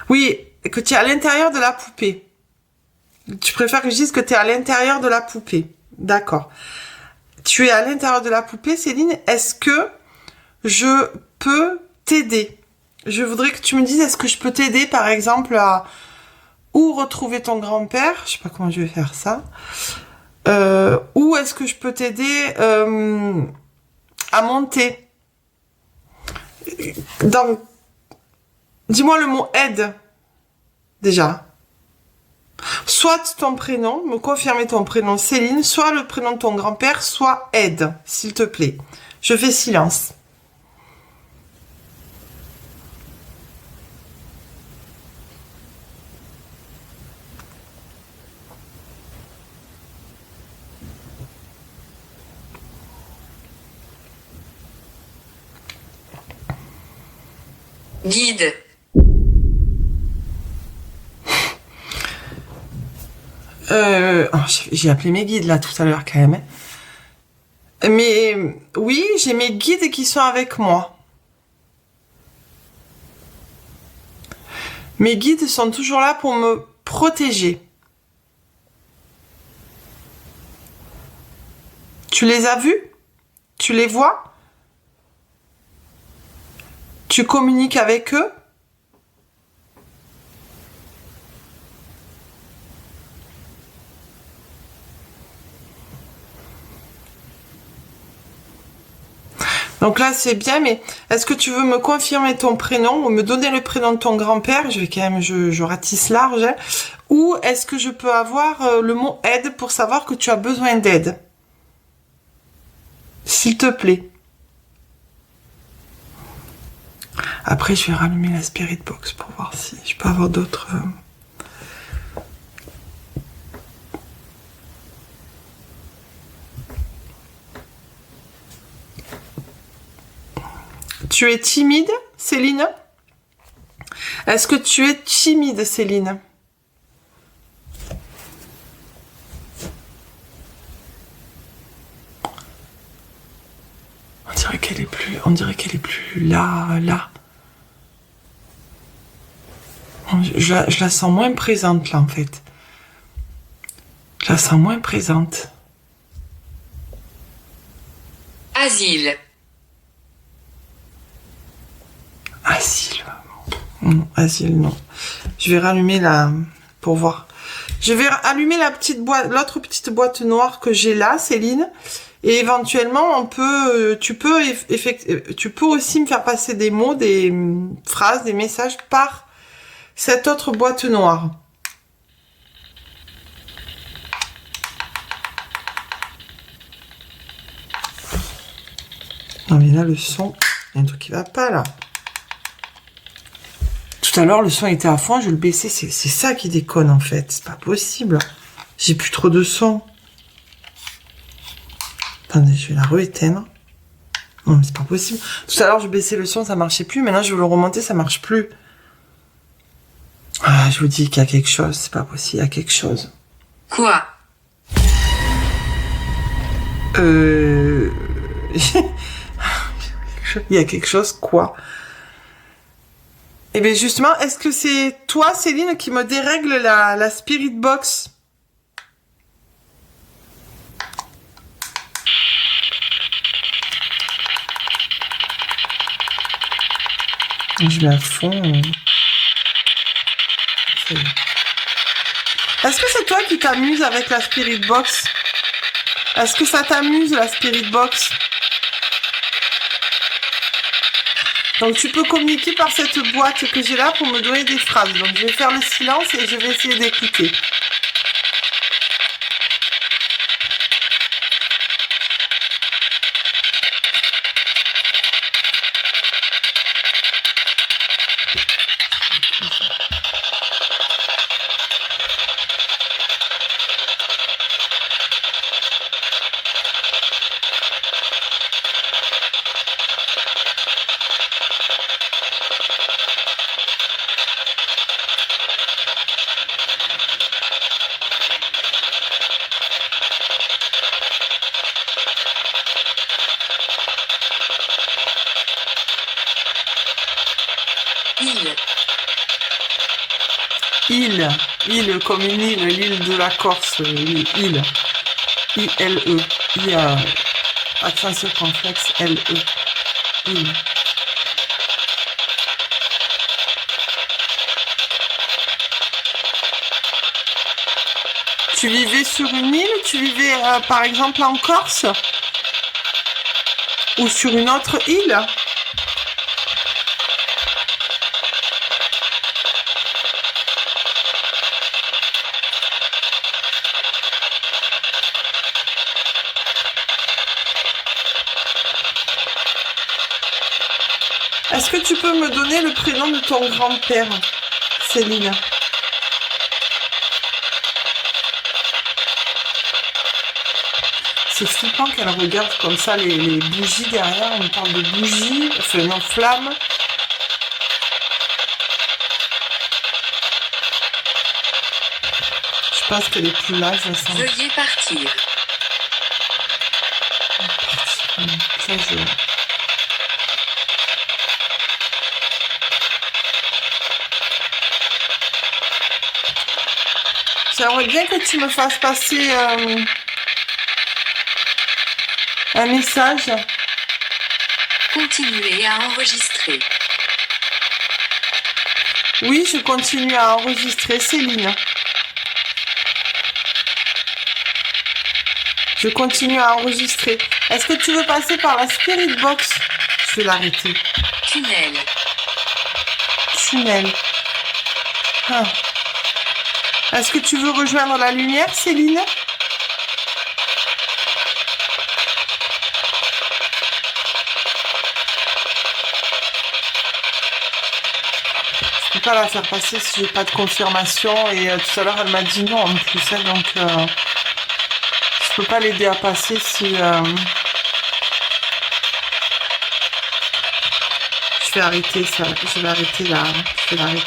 Speaker 1: Oui, que tu es à l'intérieur de la poupée. Tu préfères que je dise que tu es à l'intérieur de la poupée. D'accord. Tu es à l'intérieur de la poupée, Céline. Est-ce que je peux t'aider? Je voudrais que tu me dises, est-ce que je peux t'aider, par exemple, à ou retrouver ton grand-père? Je sais pas comment je vais faire ça. Ou est-ce que je peux t'aider à monter? Donc, dis-moi le mot aide, déjà. Soit ton prénom, me confirmer ton prénom Céline, soit le prénom de ton grand-père, soit aide, s'il te plaît. Je fais silence.
Speaker 2: Guide.
Speaker 1: Oh, j'ai appelé mes guides là tout à l'heure quand même. Mais oui, j'ai mes guides qui sont avec moi. Mes guides sont toujours là pour me protéger. Tu les as vus? Tu les vois? Tu communiques avec eux? Donc là, c'est bien, mais est-ce que tu veux me confirmer ton prénom ou me donner le prénom de ton grand-père? Je vais quand même, je ratisse large. Hein. Ou est-ce que je peux avoir le mot aide pour savoir que tu as besoin d'aide? S'il te plaît. Après, je vais rallumer la Spirit Box pour voir si je peux avoir d'autres... Tu es timide, Céline? Est-ce que tu es timide, Céline? On dirait qu'elle est plus là. Je la sens moins présente là en fait. Je la sens moins présente.
Speaker 2: Asile.
Speaker 1: Asile. Non, asile, non. Je vais rallumer la... pour voir. Je vais allumer la petite boîte, l'autre petite boîte noire que j'ai là, Céline. Et éventuellement, tu peux aussi me faire passer des mots, des phrases, des messages par cette autre boîte noire. Non mais là, le son, il y a un truc qui va pas là. Tout à l'heure, le son était à fond, je vais le baisser. C'est ça qui déconne en fait. C'est pas possible. J'ai plus trop de son. Attendez, je vais la re-éteindre. Non, mais c'est pas possible. Tout à l'heure, je baissais le son, ça marchait plus. Maintenant, je veux le remonter, ça marche plus. Ah, je vous dis qu'il y a quelque chose. C'est pas possible, il y a quelque chose.
Speaker 2: Quoi?
Speaker 1: Il y a quelque chose, quoi? Eh bien, justement, est-ce que c'est toi, Céline, qui me dérègle la Spirit Box? Je mets à fond. Est-ce que c'est toi qui t'amuses avec la Spirit Box? Est-ce que ça t'amuse, la Spirit Box? Donc tu peux communiquer par cette boîte que j'ai là pour me donner des phrases. Donc je vais faire le silence et je vais essayer d'écouter. Île comme une île, l'île de la Corse, île. I-L-E. Accent circonflexe, L-E. Île. Tu vivais sur une île? Tu vivais par exemple en Corse? Ou sur une autre île? Est-ce que tu peux me donner le prénom de ton grand-père, Céline? C'est flippant qu'elle regarde comme ça les bougies derrière. On parle de bougies, enfin non, flammes. Je Je pense qu'elle est plus là, je la sens.
Speaker 2: Veuillez partir.
Speaker 1: Ça, je... J'aimerais bien que tu me fasses passer un message.
Speaker 2: Continuez à enregistrer.
Speaker 1: Oui, je continue à enregistrer, Céline. Je continue à enregistrer. Est-ce que tu veux passer par la Spirit Box? Je vais l'arrêter.
Speaker 2: Tunnel.
Speaker 1: Tunnel. Ah. Est-ce que tu veux rejoindre la lumière, Céline? Je peux pas la faire passer si j'ai pas de confirmation. Et tout à l'heure, elle m'a dit non en plus. Hein, donc, je peux pas l'aider à passer si... Je vais arrêter ça. Je vais arrêter là. Je vais l'arrêter.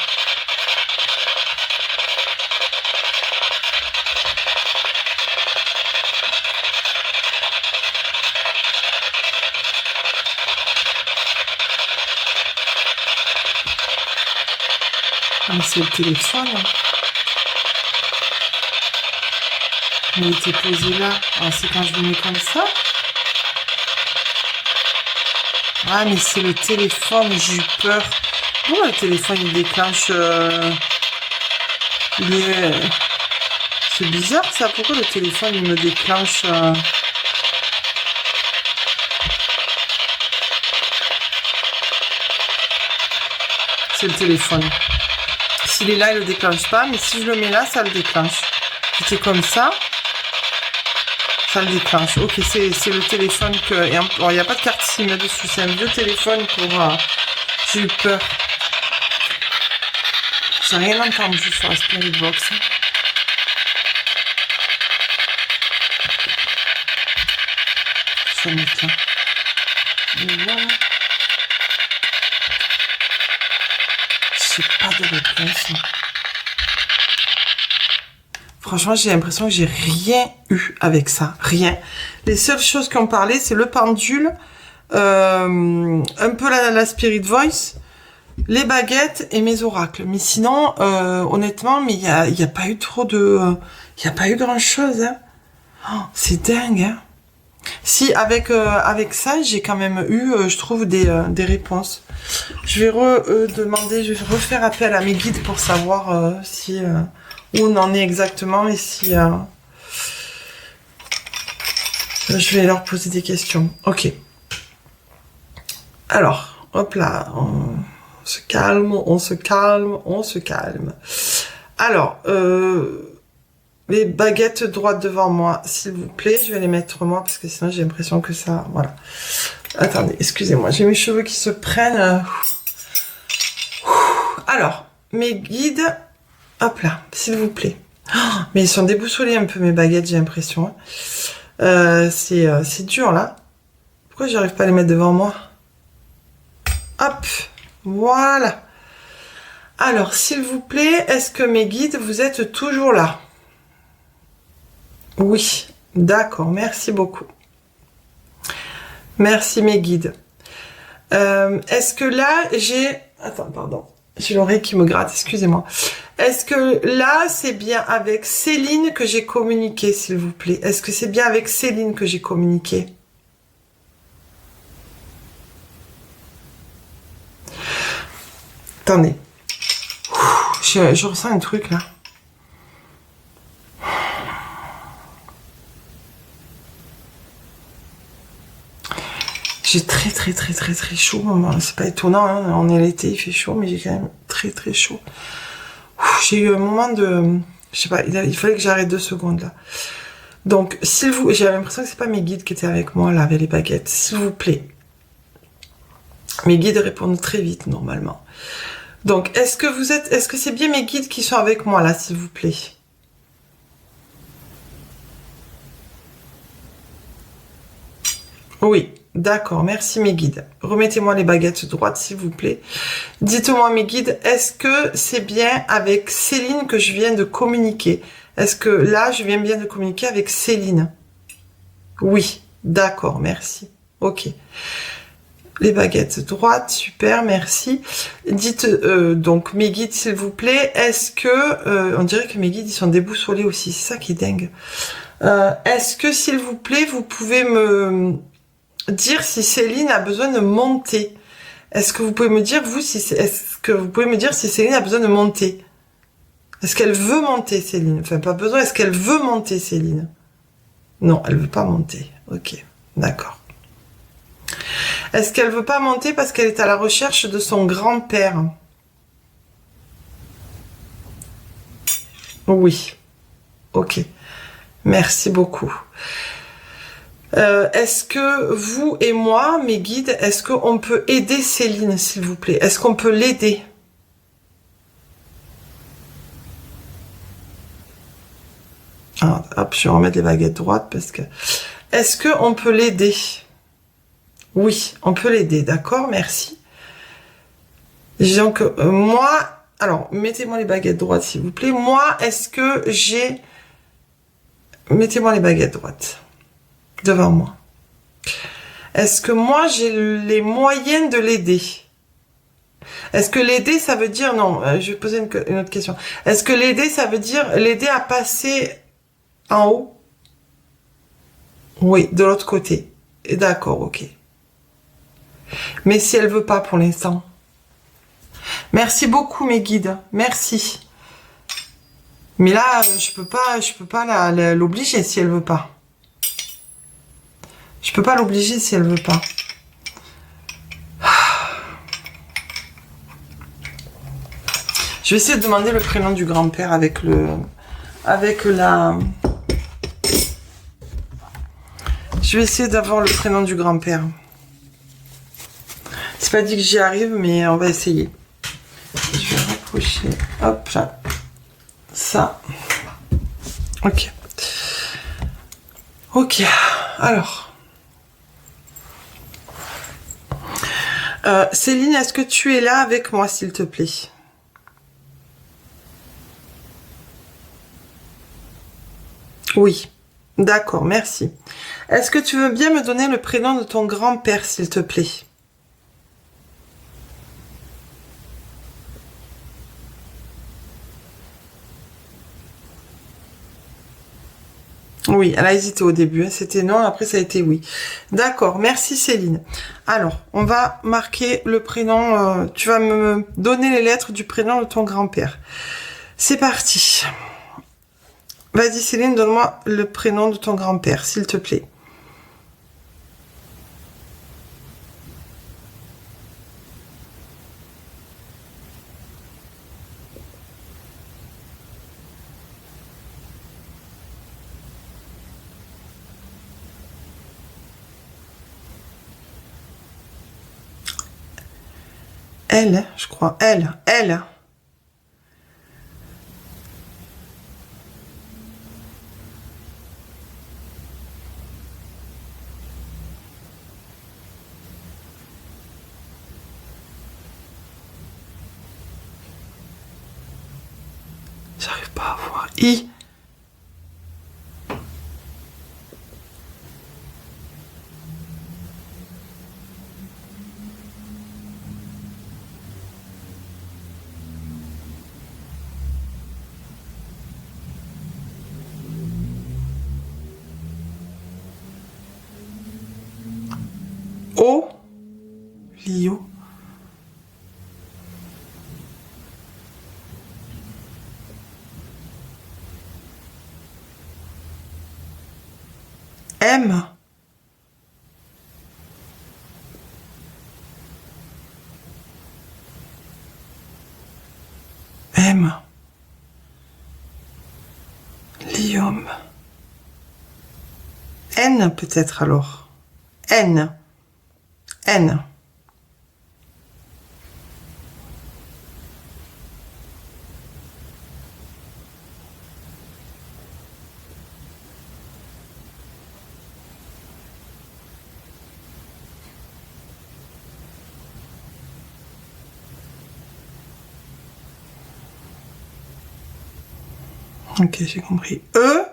Speaker 1: Ah, mais c'est le téléphone. Il était posé là. Ah, c'est quand je le mets comme ça. Ah, mais c'est le téléphone. J'ai eu peur. Pourquoi le téléphone il déclenche C'est bizarre ça. Pourquoi le téléphone il me déclenche C'est le téléphone. S'il est là, il le déclenche pas. Mais si je le mets là, ça le déclenche. C'était comme ça. Ça le déclenche. Ok, c'est le téléphone que... Il n'y a pas de carte SIM là-dessus. C'est un vieux téléphone pour... J'ai eu peur. J'ai rien entendu sur la Spirit Box. Je vais mettre là. Et voilà. J'ai pas de réponse. Franchement, j'ai l'impression que j'ai rien eu avec ça. Rien. Les seules choses qui ont parlé, c'est le pendule, un peu la Spirit Voice, les baguettes et mes oracles. Mais sinon, honnêtement, mais il y a pas eu trop de... Il n'y a pas eu grand-chose. Hein. Oh, c'est dingue. Hein. Si, avec ça, j'ai quand même eu, je trouve, des réponses. Je vais je vais refaire appel à mes guides pour savoir si... où on en est exactement et si je vais leur poser des questions. Ok. Alors, hop là, on se calme, on se calme, on se calme. Alors, les baguettes droites devant moi, s'il vous plaît, je vais les mettre moi parce que sinon j'ai l'impression que ça... Voilà. Attendez, excusez-moi, j'ai mes cheveux qui se prennent. Alors, mes guides... Hop là, s'il vous plaît. Oh, mais ils sont déboussolés un peu mes baguettes, j'ai l'impression. C'est dur là. Pourquoi j'arrive pas à les mettre devant moi? Hop, voilà. Alors, s'il vous plaît, est-ce que mes guides, vous êtes toujours là? Oui, d'accord, merci beaucoup. Merci mes guides. Est-ce que là, j'ai... Attends, pardon. J'ai l'oreille qui me gratte, excusez-moi. Est-ce que là, c'est bien avec Céline que j'ai communiqué, s'il vous plaît? Est-ce que c'est bien avec Céline que j'ai communiqué? Attendez. Je ressens un truc, là. J'ai très chaud. C'est pas étonnant, hein. On est l'été, il fait chaud, mais j'ai quand même très chaud. J'ai eu un moment de... Je sais pas, il fallait que j'arrête 2 secondes, là. Donc, j'ai l'impression que c'est pas mes guides qui étaient avec moi, là, avec les baguettes. S'il vous plaît. Mes guides répondent très vite, normalement. Donc, est-ce que c'est bien mes guides qui sont avec moi, là, s'il vous plaît? Oui. D'accord, merci mes guides. Remettez-moi les baguettes droites, s'il vous plaît. Dites-moi mes guides, est-ce que c'est bien avec Céline que je viens de communiquer? Est-ce que là, je viens bien de communiquer avec Céline? Oui, d'accord, merci. Ok. Les baguettes droites, super, merci. Dites donc mes guides, s'il vous plaît, est-ce que... on dirait que mes guides, ils sont déboussolés aussi, c'est ça qui est dingue. Est-ce que, s'il vous plaît, vous pouvez me dire si Céline a besoin de monter? Est-ce que vous pouvez me dire, vous, si est-ce que vous pouvez me dire si Céline a besoin de monter? Est-ce qu'elle veut monter, Céline? Enfin, pas besoin, est-ce qu'elle veut monter, Céline? Non, elle veut pas monter. Ok, d'accord. Est-ce qu'elle veut pas monter parce qu'elle est à la recherche de son grand-père? Oui. Ok. Merci beaucoup. Est-ce que vous et moi, mes guides, est-ce qu'on peut aider Céline, s'il vous plaît? Est-ce qu'on peut l'aider? Ah, hop, je vais remettre les baguettes droites parce que... Est-ce qu'on peut l'aider? Oui, on peut l'aider, d'accord, merci. Donc, moi... Alors, mettez-moi les baguettes droites, s'il vous plaît. Moi, est-ce que j'ai... Mettez-moi les baguettes droites devant moi. Est-ce que moi, j'ai les moyens de l'aider? Est-ce que l'aider, ça veut dire... Non, je vais poser une autre question. Est-ce que l'aider, ça veut dire l'aider à passer en haut? Oui, de l'autre côté. D'accord, ok. Mais si elle veut pas pour l'instant. Merci beaucoup, mes guides. Merci. Mais là, je peux pas l'obliger si elle veut pas. Je peux pas l'obliger si elle veut pas. Je vais essayer de demander le prénom du grand-père avec la... Je vais essayer d'avoir le prénom du grand-père. C'est pas dit que j'y arrive, mais on va essayer. Je vais rapprocher. Hop là. Ça. Ok. Ok. Alors. Céline, est-ce que tu es là avec moi, s'il te plaît? Oui. D'accord, merci. Est-ce que tu veux bien me donner le prénom de ton grand-père, s'il te plaît? Oui, elle a hésité au début, hein. C'était non, après ça a été oui. D'accord, merci Céline. Alors, on va marquer le prénom, tu vas me donner les lettres du prénom de ton grand-père. C'est parti. Vas-y Céline, donne-moi le prénom de ton grand-père, s'il te plaît. Elle, je crois. Elle. J'arrive pas à voir. I. O. Lio. M. M. Lium. N peut-être alors. N. N. Ok, j'ai compris. E.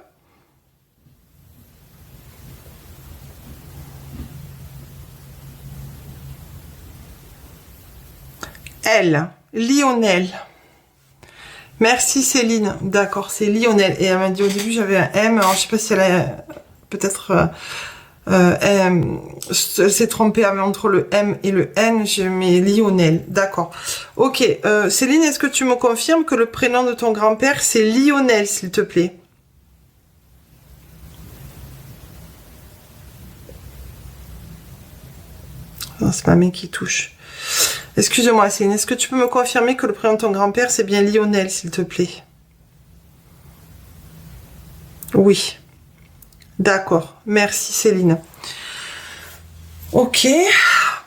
Speaker 1: L. Lionel. Merci Céline. D'accord, c'est Lionel. Et elle m'a dit au début j'avais un M. Alors je sais pas si elle a peut-être elle s'est trompée entre le M et le N. Je mets Lionel. D'accord. Ok. Céline, est-ce que tu me confirmes que le prénom de ton grand-père c'est Lionel, s'il te plaît? Non, c'est ma main qui touche. Excuse-moi, Céline, est-ce que tu peux me confirmer que le prénom de ton grand-père, c'est bien Lionel, s'il te plaît? Oui. D'accord. Merci, Céline. Ok.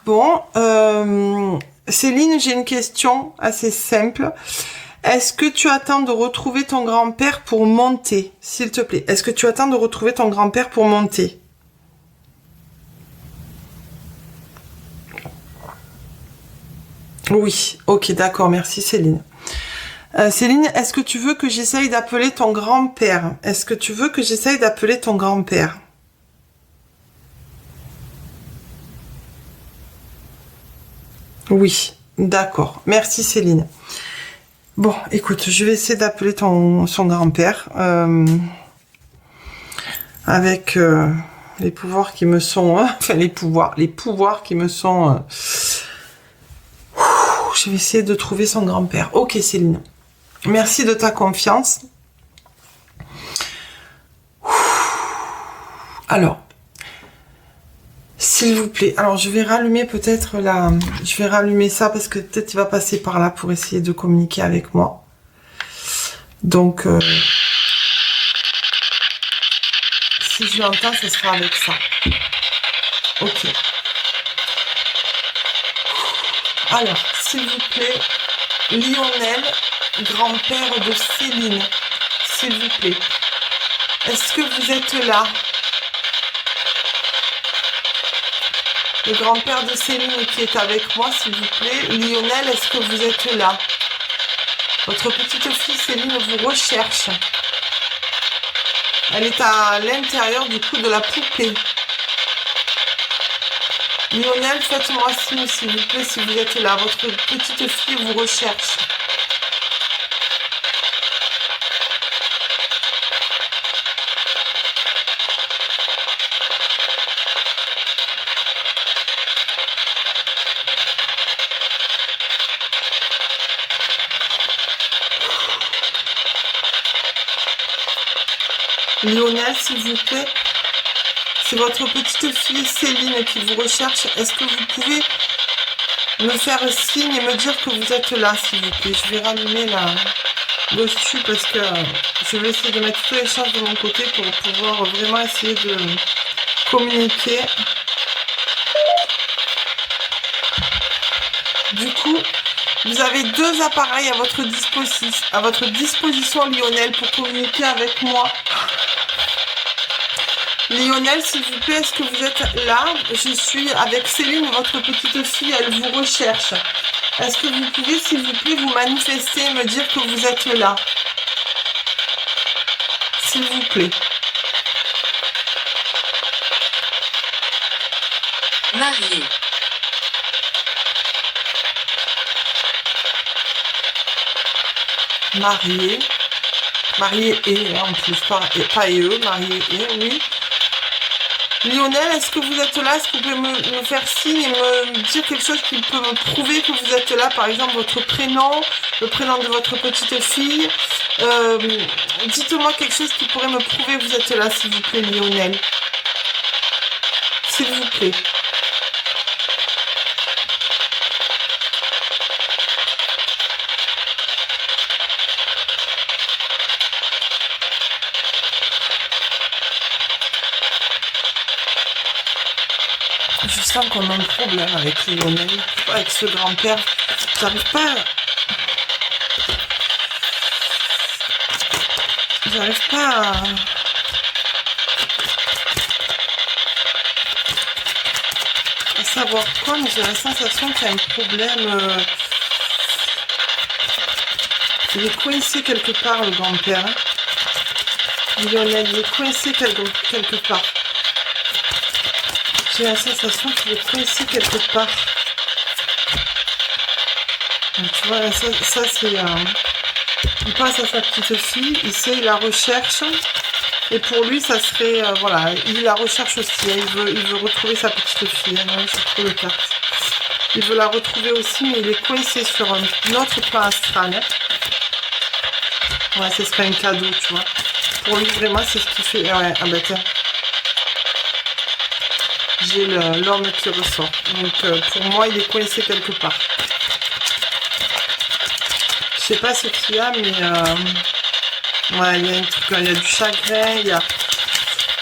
Speaker 1: Bon. Céline, j'ai une question assez simple. Est-ce que tu attends de retrouver ton grand-père pour monter, s'il te plaît? Est-ce que tu attends de retrouver ton grand-père pour monter? Oui, ok, d'accord, merci Céline. Céline, est-ce que tu veux que j'essaye d'appeler ton grand-père? Est-ce que tu veux que j'essaye d'appeler ton grand-père? Oui, d'accord, merci Céline. Bon, écoute, je vais essayer d'appeler son grand-père avec les pouvoirs qui me sont... enfin, les pouvoirs qui me sont... je vais essayer de trouver son grand-père. Ok, Céline. Merci de ta confiance. Alors, s'il vous plaît. Alors, je vais rallumer peut-être la... Je vais rallumer ça parce que peut-être il va passer par là pour essayer de communiquer avec moi. Donc, si je l'entends, ce sera avec ça. Ok. Alors, s'il vous plaît, Lionel, grand-père de Céline, s'il vous plaît. Est-ce que vous êtes là? Le grand-père de Céline qui est avec moi, s'il vous plaît. Lionel, est-ce que vous êtes là? Votre petite fille Céline vous recherche. Elle est à l'intérieur du coup de la poupée. Lionel, faites-moi signe, s'il vous plaît, si vous êtes là. Votre petite fille vous recherche. Lionel, s'il vous plaît, c'est votre petite fille Céline qui vous recherche. Est-ce que vous pouvez me faire signe et me dire que vous êtes là, s'il vous plaît? Je vais rallumer le stu parce que je vais essayer de mettre tous les chances de mon côté pour pouvoir vraiment essayer de communiquer. Du coup, vous avez deux appareils à votre disposition, Lionel, pour communiquer avec moi. Lionel, s'il vous plaît, est-ce que vous êtes là? Je suis avec Céline, votre petite fille, elle vous recherche. Est-ce que vous pouvez, s'il vous plaît, vous manifester et me dire que vous êtes là? S'il vous plaît.
Speaker 2: Marié.
Speaker 1: Marié. Marié et, en plus, pas et eux, marié et, oui. Lionel, est-ce que vous êtes là? Est-ce que vous pouvez me faire signe et me dire quelque chose qui peut me prouver que vous êtes là? Par exemple, votre prénom, le prénom de votre petite fille. Dites-moi quelque chose qui pourrait me prouver que vous êtes là, s'il vous plaît, Lionel. S'il vous plaît. Je sens qu'on a un problème avec Lionel, avec ce grand-père. J'arrive pas à savoir quoi, mais j'ai la sensation qu'il y a un problème. Il est coincé quelque part, le grand-père. Lionel, il est coincé quelque part. J'ai la sensation qu'il est coincé quelque part. Donc, tu vois, ça c'est... il pense à sa petite fille, il sait, il la recherche. Et pour lui, ça serait... voilà, il la recherche aussi. Hein, il veut retrouver sa petite fille. Hein, c'est trop le cas. Il veut la retrouver aussi, mais il est coincé sur un autre plan astral. Hein. Ouais, ce serait un cadeau, tu vois. Pour lui, vraiment, c'est ce qu'il fait. Ouais, ah bah tiens. J'ai l'homme qui ressort. Donc, pour moi, il est coincé quelque part. Je sais pas ce qu'il y a, mais... ouais, il y a un truc, il y a du chagrin, il y a...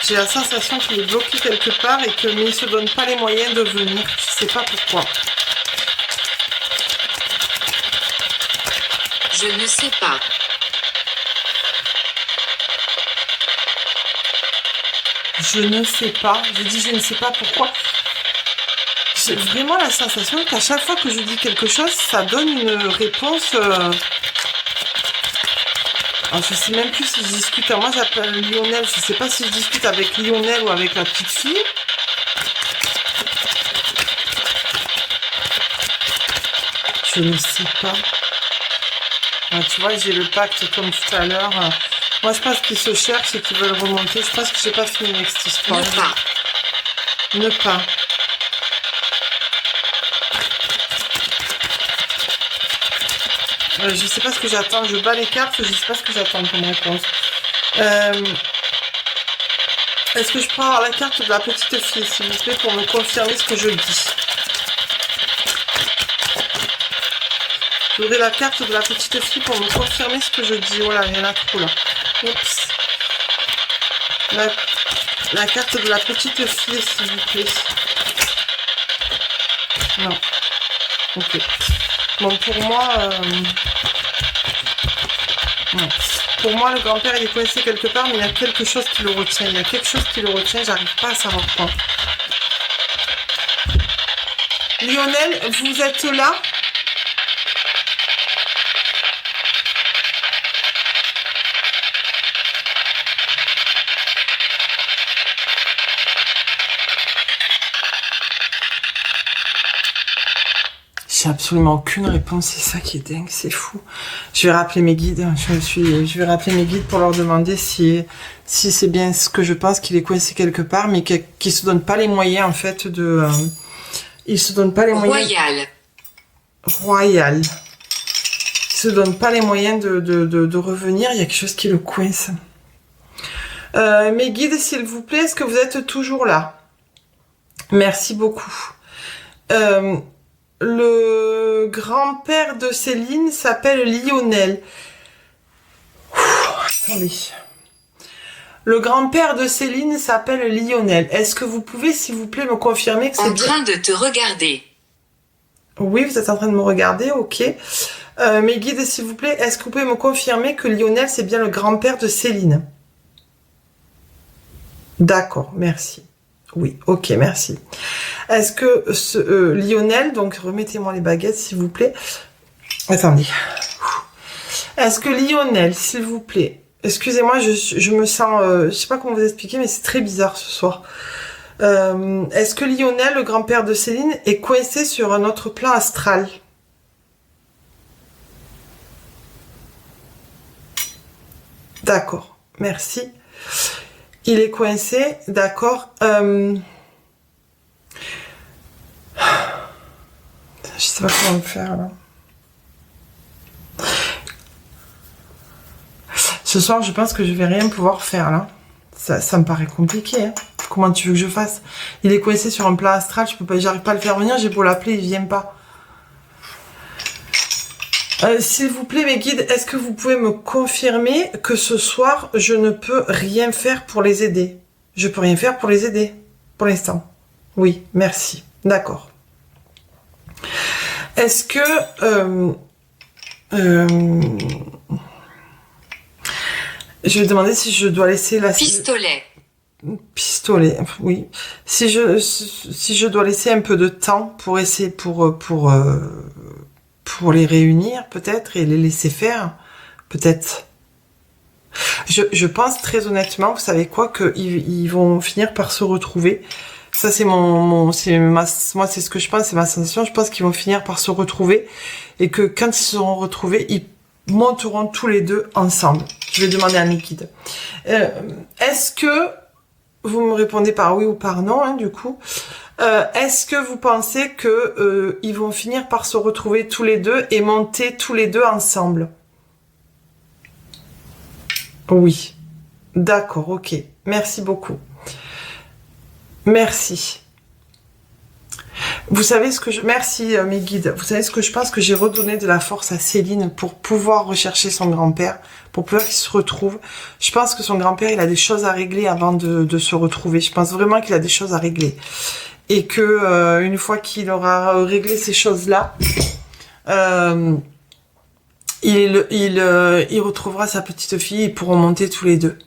Speaker 1: J'ai la sensation qu'il est bloqué quelque part et que mais il se donne pas les moyens de venir. Je sais pas pourquoi.
Speaker 2: Je ne sais pas.
Speaker 1: Je ne sais pas. Je dis je ne sais pas pourquoi. J'ai vraiment la sensation qu'à chaque fois que je dis quelque chose, ça donne une réponse... Alors, je sais même plus si je discute. Alors, moi, j'appelle Lionel. Je sais pas si je discute avec Lionel ou avec la petite fille. Je ne sais pas. Ah, tu vois, j'ai le pacte comme tout à l'heure. Moi, je pense qu'ils se cherchent et qu'ils veulent remonter. Je pense que j'ai pas fini avec cette histoire.
Speaker 2: Ne pas.
Speaker 1: Ne pas. Je sais pas ce que j'attends. Je bats les cartes. Je sais pas ce que j'attends comme réponse. Est-ce que je peux avoir la carte de la petite fille, s'il vous plaît, pour me confirmer ce que je dis? J'aurai la carte de la petite fille pour me confirmer ce que je dis. Voilà, il y en a trop là. Oups. La carte de la petite fille, s'il vous plaît. Non. Ok. Bon, pour moi... non. Pour moi, le grand-père, il est coincé quelque part, mais il y a quelque chose qui le retient. Il y a quelque chose qui le retient, j'arrive pas à savoir quoi. Lionel, vous êtes là? J'ai absolument aucune réponse, c'est ça qui est dingue, c'est fou. Je vais rappeler mes guides, je vais rappeler mes guides pour leur demander si c'est bien ce que je pense, qu'il est coincé quelque part, mais qu'il se donne pas les moyens en fait de... il se donne pas les moyens... Royal. Il se donne pas les moyens de revenir, il y a quelque chose qui le coince. Mes guides, s'il vous plaît, est-ce que vous êtes toujours là? Merci beaucoup. Le grand-père de Céline s'appelle Lionel. Attendez. Le grand-père de Céline s'appelle Lionel. Est-ce que vous pouvez, s'il vous plaît, me confirmer que c'est bien...
Speaker 2: En train de te regarder.
Speaker 1: Oui, vous êtes en train de me regarder, ok. Mes guides, s'il vous plaît, est-ce que vous pouvez me confirmer que Lionel, c'est bien le grand-père de Céline? D'accord, merci. Oui, ok, merci. Est-ce que Lionel, donc remettez-moi les baguettes s'il vous plaît. Attendez. Est-ce que Lionel, s'il vous plaît, excusez-moi, je me sens, je sais pas comment vous expliquer, mais c'est très bizarre ce soir. Est-ce que Lionel, le grand-père de Céline, est coincé sur un autre plan astral? D'accord, merci. Il est coincé, d'accord. Je sais pas comment faire là. Ce soir, je pense que je vais rien pouvoir faire là. Ça me paraît compliqué. Hein. Comment tu veux que je fasse? Il est coincé sur un plan astral, je peux pas, j'arrive pas à le faire venir. J'ai beau l'appeler, il vient pas. S'il vous plaît, mes guides, est-ce que vous pouvez me confirmer que ce soir, je ne peux rien faire pour les aider? Je peux rien faire pour les aider, pour l'instant. Oui, merci. D'accord. Est-ce que... je vais demander si je dois laisser la...
Speaker 2: Pistolet.
Speaker 1: Pistolet, oui. Si je dois laisser un peu de temps pour essayer, pour les réunir, peut-être, et les laisser faire, peut-être. Je pense très honnêtement, vous savez quoi, ils vont finir par se retrouver. Ça, c'est moi, c'est ce que je pense, c'est ma sensation. Je pense qu'ils vont finir par se retrouver et que quand ils se seront retrouvés, ils monteront tous les deux ensemble. Je vais demander à mes guides. Est-ce que vous me répondez par oui ou par non, hein, du coup. Est-ce que vous pensez que ils vont finir par se retrouver tous les deux et monter tous les deux ensemble? Oui. D'accord, ok. Merci beaucoup. Merci. Vous savez ce que je... Merci mes guides. Vous savez ce que je pense, que j'ai redonné de la force à Céline pour pouvoir rechercher son grand-père, pour pouvoir qu'il se retrouve. Je pense que son grand-père, il a des choses à régler avant de se retrouver. Je pense vraiment qu'il a des choses à régler. Et que une fois qu'il aura réglé ces choses-là, il retrouvera sa petite fille et ils pourront monter tous les deux.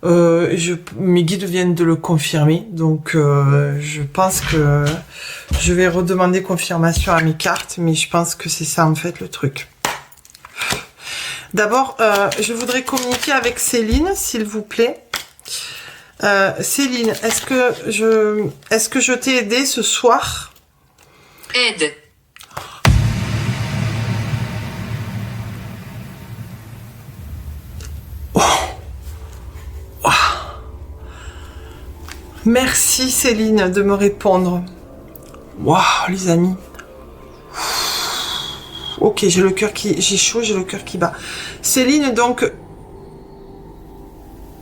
Speaker 1: Mes guides viennent de le confirmer, donc je pense que je vais redemander confirmation à mes cartes, mais je pense que c'est ça en fait le truc. D'abord, je voudrais communiquer avec Céline, s'il vous plaît. Céline, est-ce que je t'ai aidé ce soir?
Speaker 2: Aide.
Speaker 1: Merci Céline de me répondre. Waouh les amis. Ok, j'ai chaud, j'ai le cœur qui bat. Céline, donc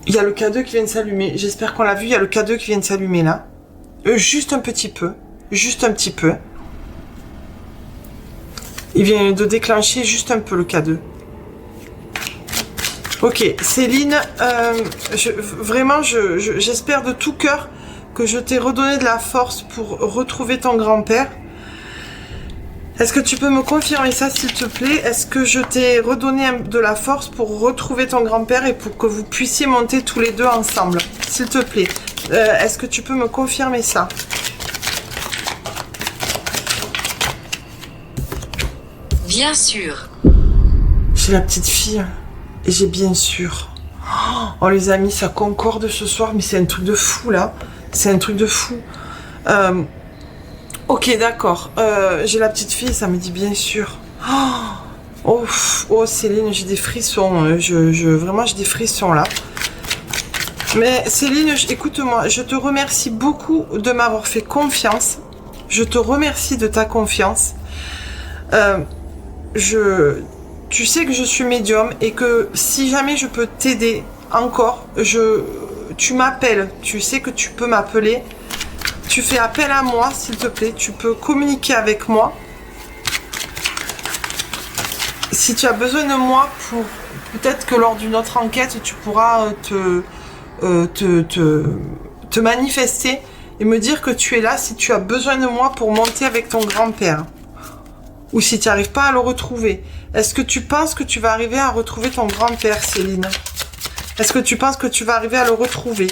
Speaker 1: il y a le K2 qui vient de s'allumer. J'espère qu'on l'a vu, il y a le K2 qui vient de s'allumer là. Juste un petit peu. Juste un petit peu. Il vient de déclencher juste un peu le K2. Ok, Céline, vraiment, j'espère de tout cœur que je t'ai redonné de la force pour retrouver ton grand-père. Est-ce que tu peux me confirmer ça, s'il te plaît? Est-ce que je t'ai redonné de la force pour retrouver ton grand-père et pour que vous puissiez monter tous les deux ensemble? S'il te plaît. Est-ce que tu peux me confirmer ça?
Speaker 2: Bien sûr.
Speaker 1: J'ai la petite fille. Et j'ai bien sûr. Oh les amis, ça concorde ce soir, mais c'est un truc de fou là. C'est un truc de fou. Ok, d'accord. J'ai la petite fille, ça me dit bien sûr. Oh Céline, j'ai des frissons. Vraiment, j'ai des frissons là. Mais Céline, écoute-moi, je te remercie beaucoup de m'avoir fait confiance. Je te remercie de ta confiance. Tu sais que je suis médium et que si jamais je peux t'aider encore, tu m'appelles. Tu sais que tu peux m'appeler. Tu fais appel à moi, s'il te plaît. Tu peux communiquer avec moi. Si tu as besoin de moi pour... Peut-être que lors d'une autre enquête, tu pourras te manifester et me dire que tu es là si tu as besoin de moi pour monter avec ton grand-père. Ou si tu n'arrives pas à le retrouver. Est-ce que tu penses que tu vas arriver à retrouver ton grand-père, Céline? Est-ce que tu penses que tu vas arriver à le retrouver?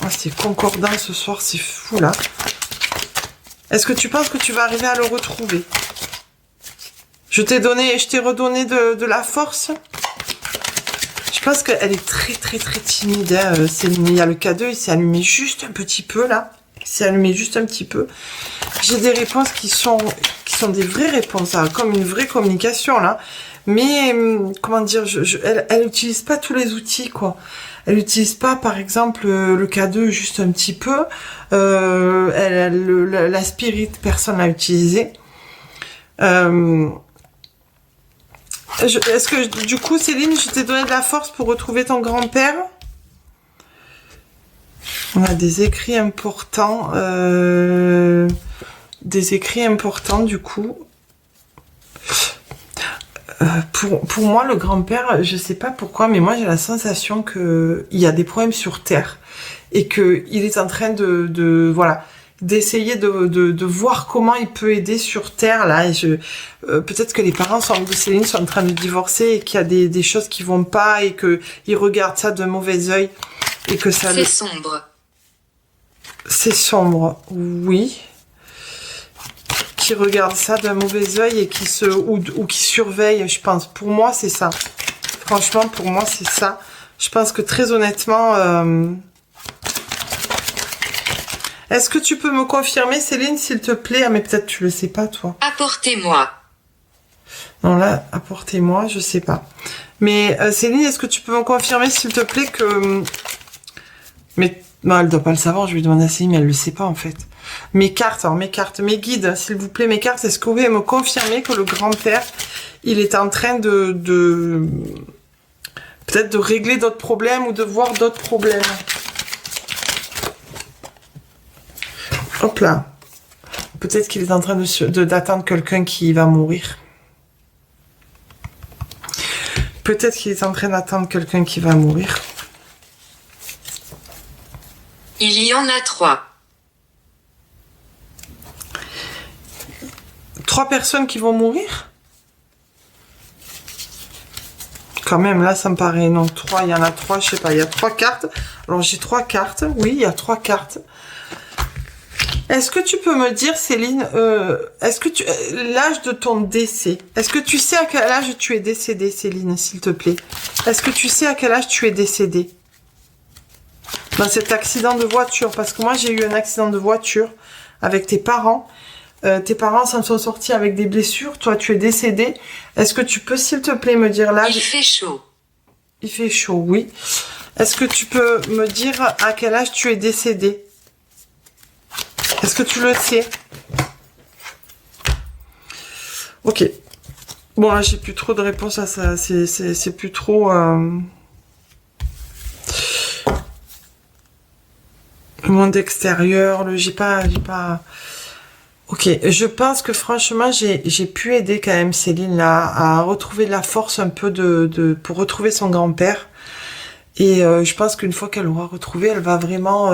Speaker 1: Oh, c'est concordant ce soir, c'est fou là. Est-ce que tu penses que tu vas arriver à le retrouver? Je t'ai redonné de la force. Je pense qu'elle est très très très timide, hein, Céline. Il y a le K2, il s'est allumé juste un petit peu là. Il s'est allumé juste un petit peu. J'ai des réponses qui sont des vraies réponses, hein, comme une vraie communication là. Mais comment dire, elle utilise pas tous les outils quoi. Elle utilise pas par exemple le K2 juste un petit peu. La spirit, personne l'a utilisé. Est-ce que du coup Céline, je t'ai donné de la force pour retrouver ton grand-père? On a des écrits importants. Des écrits importants du coup. Pour moi, le grand-père, je sais pas pourquoi, mais moi j'ai la sensation que il y a des problèmes sur Terre et que il est en train voilà, d'essayer de voir comment il peut aider sur Terre là. Et peut-être que les parents de Céline sont en train de divorcer et qu'il y a des choses qui vont pas et que ils regardent ça d'un mauvais œil et que ça.
Speaker 2: C'est sombre.
Speaker 1: C'est sombre, oui. Qui regarde ça d'un mauvais œil et qui qui surveille, je pense. Pour moi, c'est ça. Franchement, pour moi, c'est ça. Je pense que très honnêtement... Est-ce que tu peux me confirmer, Céline, s'il te plaît? Ah, mais peut-être tu le sais pas, toi.
Speaker 2: Apportez-moi.
Speaker 1: Non, là, apportez-moi, je sais pas. Mais Céline, est-ce que tu peux me confirmer, s'il te plaît, que... Mais non, elle doit pas le savoir, je lui demande à Céline, mais elle le sait pas, en fait. Mes cartes, mes guides, s'il vous plaît, mes cartes, est-ce que vous pouvez me confirmer que le grand-père, il est en train de peut-être de régler d'autres problèmes ou de voir d'autres problèmes? Hop là. Peut-être qu'il est en train d'attendre quelqu'un qui va mourir. Peut-être qu'il est en train d'attendre quelqu'un qui va mourir.
Speaker 2: Il y en a 3.
Speaker 1: 3 personnes qui vont mourir? Quand même, là, ça me paraît... Non, 3, il y en a 3, je sais pas. Il y a 3 cartes. Alors, j'ai 3 cartes. Oui, il y a 3 cartes. Est-ce que tu peux me dire, Céline, l'âge de ton décès, est-ce que tu sais à quel âge tu es décédée, Céline, s'il te plaît? Est-ce que tu sais à quel âge tu es décédée dans cet accident de voiture? Parce que moi, j'ai eu un accident de voiture avec tes parents. Tes parents s'en sont sortis avec des blessures. Toi, tu es décédée. Est-ce que tu peux, s'il te plaît, me dire l'âge?
Speaker 2: Il fait chaud.
Speaker 1: Il fait chaud, oui. Est-ce que tu peux me dire à quel âge tu es décédée? Est-ce que tu le sais? Ok. Bon, là, j'ai plus trop de réponses à ça. C'est plus trop... Le monde extérieur, j'ai pas... Ok, je pense que franchement, j'ai pu aider quand même Céline là, à retrouver de la force un peu pour retrouver son grand-père. Et je pense qu'une fois qu'elle l'aura retrouvé, elle va vraiment...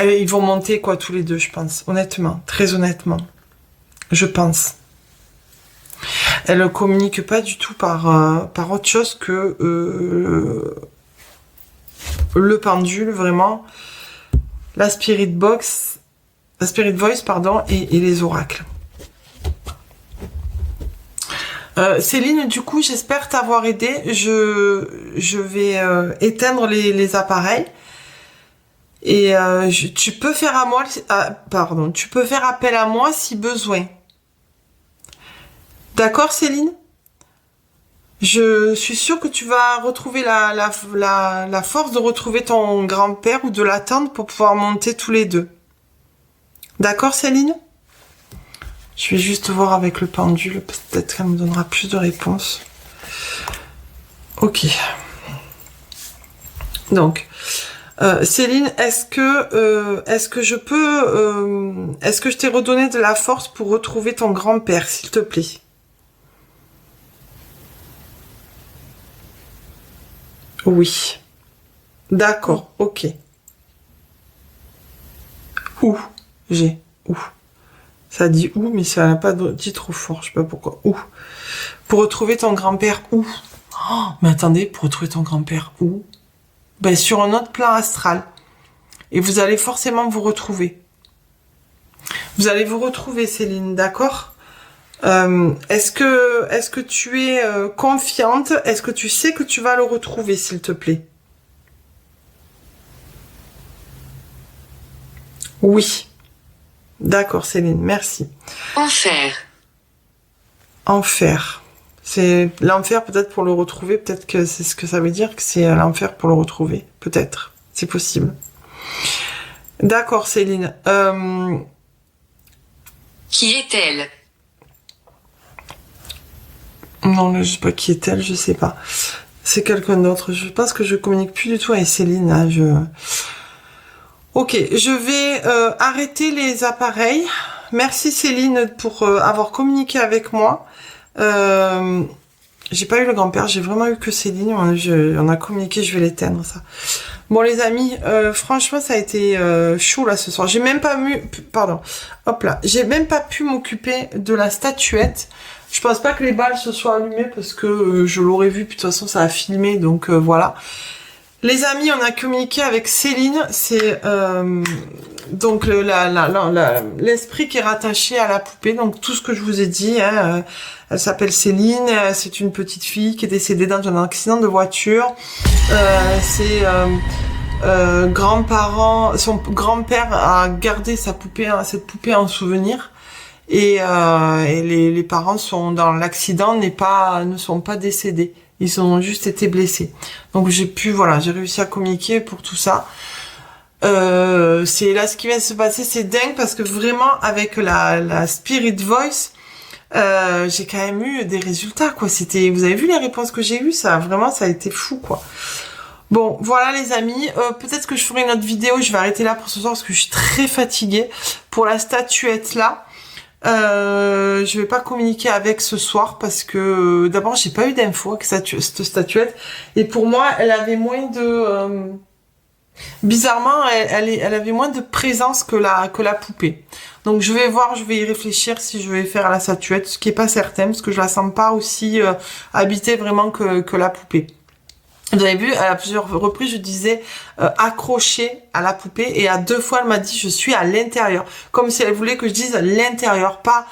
Speaker 1: ils vont monter quoi tous les deux, je pense. Honnêtement, très honnêtement. Je pense. Elle ne communique pas du tout par autre chose que le pendule, vraiment. La Spirit Voice, pardon, et les oracles. Céline, du coup, j'espère t'avoir aidé. Je vais éteindre les appareils. Et tu peux faire tu peux faire appel à moi si besoin. D'accord, Céline? Je suis sûre que tu vas retrouver la force de retrouver ton grand-père ou de l'attendre pour pouvoir monter tous les deux. D'accord, Céline? Je vais juste voir avec le pendule. Peut-être qu'elle me donnera plus de réponses. Ok. Donc... Céline, est-ce que je peux, est-ce que je t'ai redonné de la force pour retrouver ton grand-père, s'il te plaît? Oui. D'accord, ok. Où? Où? Ça dit où, mais ça n'a pas dit trop fort, je sais pas pourquoi. Où? Pour retrouver ton grand-père, où? Oh, mais attendez, pour retrouver ton grand-père, où? Ben, sur un autre plan astral. Et vous allez forcément vous retrouver. Vous allez vous retrouver, Céline, d'accord? Est-ce que tu es confiante? Est-ce que tu sais que tu vas le retrouver, s'il te plaît? Oui. D'accord, Céline, merci.
Speaker 2: Enfer.
Speaker 1: Enfer. C'est l'enfer peut-être pour le retrouver, peut-être que c'est ce que ça veut dire, que c'est l'enfer pour le retrouver. Peut-être, c'est possible. D'accord, Céline.
Speaker 2: Qui est-elle?
Speaker 1: Non, là, je sais pas qui est-elle, je sais pas. C'est quelqu'un d'autre. Je pense que je communique plus du tout avec Céline. Là, Ok, je vais arrêter les appareils. Merci Céline pour avoir communiqué avec moi. J'ai pas eu le grand-père, j'ai vraiment eu que Céline. On a communiqué, je vais l'éteindre ça. Bon les amis, franchement ça a été chaud là ce soir. J'ai même pas j'ai même pas pu m'occuper de la statuette. Je pense pas que les balles se soient allumées parce que je l'aurais vu, puis de toute façon ça a filmé, donc voilà. Les amis, on a communiqué avec Céline, donc l'esprit qui est rattaché à la poupée, donc tout ce que je vous ai dit, hein, elle s'appelle Céline, c'est une petite fille qui est décédée dans un accident de voiture, ses grands-parents, son grand-père a gardé sa poupée, cette poupée en souvenir, et les parents sont dans l'accident, ne sont pas décédés, ils ont juste été blessés. Donc j'ai réussi à communiquer pour tout ça. C'est là ce qui vient de se passer, c'est dingue parce que vraiment avec la Spirit Voice, j'ai quand même eu des résultats quoi. Vous avez vu les réponses que j'ai eues, ça a été fou quoi. Bon voilà les amis, peut-être que je ferai une autre vidéo, je vais arrêter là pour ce soir parce que je suis très fatiguée. Pour la statuette là, je vais pas communiquer avec ce soir parce que d'abord j'ai pas eu d'infos avec cette statuette et pour moi elle avait moins de bizarrement, elle avait moins de présence que la poupée. Donc je vais y réfléchir si je vais faire la statuette, ce qui est pas certain, parce que je la sens pas aussi habitée vraiment que la poupée. Vous avez vu, à plusieurs reprises, je disais accrochée à la poupée, et à 2 fois, elle m'a dit je suis à l'intérieur. Comme si elle voulait que je dise l'intérieur, pas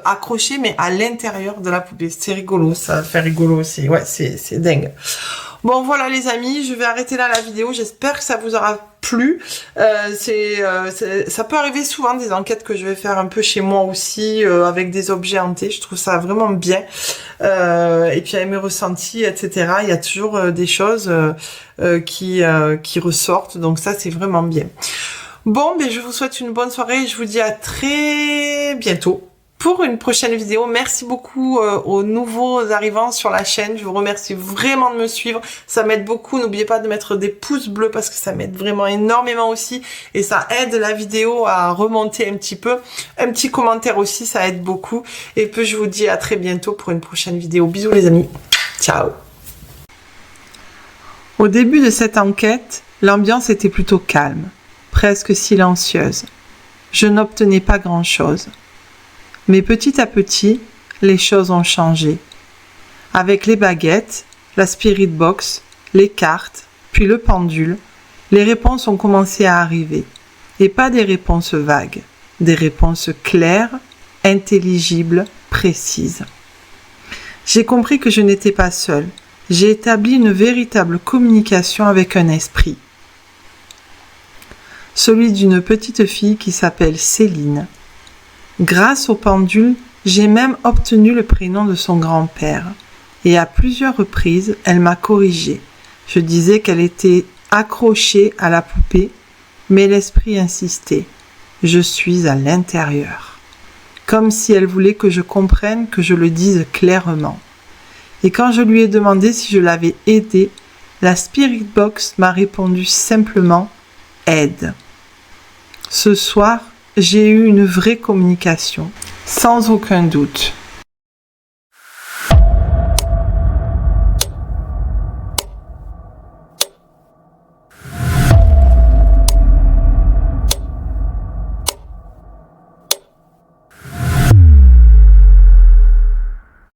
Speaker 1: accrochée, mais à l'intérieur de la poupée. C'est rigolo, ça fait rigolo aussi. Ouais, c'est dingue. Bon voilà les amis, je vais arrêter là la vidéo, j'espère que ça vous aura plu. Ça peut arriver souvent des enquêtes que je vais faire un peu chez moi aussi, avec des objets hantés, je trouve ça vraiment bien. Et puis avec mes ressentis, etc. Il y a toujours des choses qui ressortent, donc ça c'est vraiment bien. Bon, ben je vous souhaite une bonne soirée et je vous dis à très bientôt pour une prochaine vidéo. Merci beaucoup aux nouveaux arrivants sur la chaîne. Je vous remercie vraiment de me suivre. Ça m'aide beaucoup. N'oubliez pas de mettre des pouces bleus parce que ça m'aide vraiment énormément aussi. Et ça aide la vidéo à remonter un petit peu. Un petit commentaire aussi, ça aide beaucoup. Et puis je vous dis à très bientôt pour une prochaine vidéo. Bisous les amis. Ciao. Au début de cette enquête, l'ambiance était plutôt calme, presque silencieuse. Je n'obtenais pas grand-chose. Mais petit à petit, les choses ont changé. Avec les baguettes, la Spirit Box, les cartes, puis le pendule, les réponses ont commencé à arriver. Et pas des réponses vagues, des réponses claires, intelligibles, précises. J'ai compris que je n'étais pas seule. J'ai établi une véritable communication avec un esprit. Celui d'une petite fille qui s'appelle Céline. Grâce au pendule, j'ai même obtenu le prénom de son grand-père. Et à plusieurs reprises, elle m'a corrigé. Je disais qu'elle était accrochée à la poupée, mais l'esprit insistait. Je suis à l'intérieur. Comme si elle voulait que je comprenne, que je le dise clairement. Et quand je lui ai demandé si je l'avais aidée, la Spirit Box m'a répondu simplement « aide ». Ce soir, j'ai eu une vraie communication, sans aucun doute.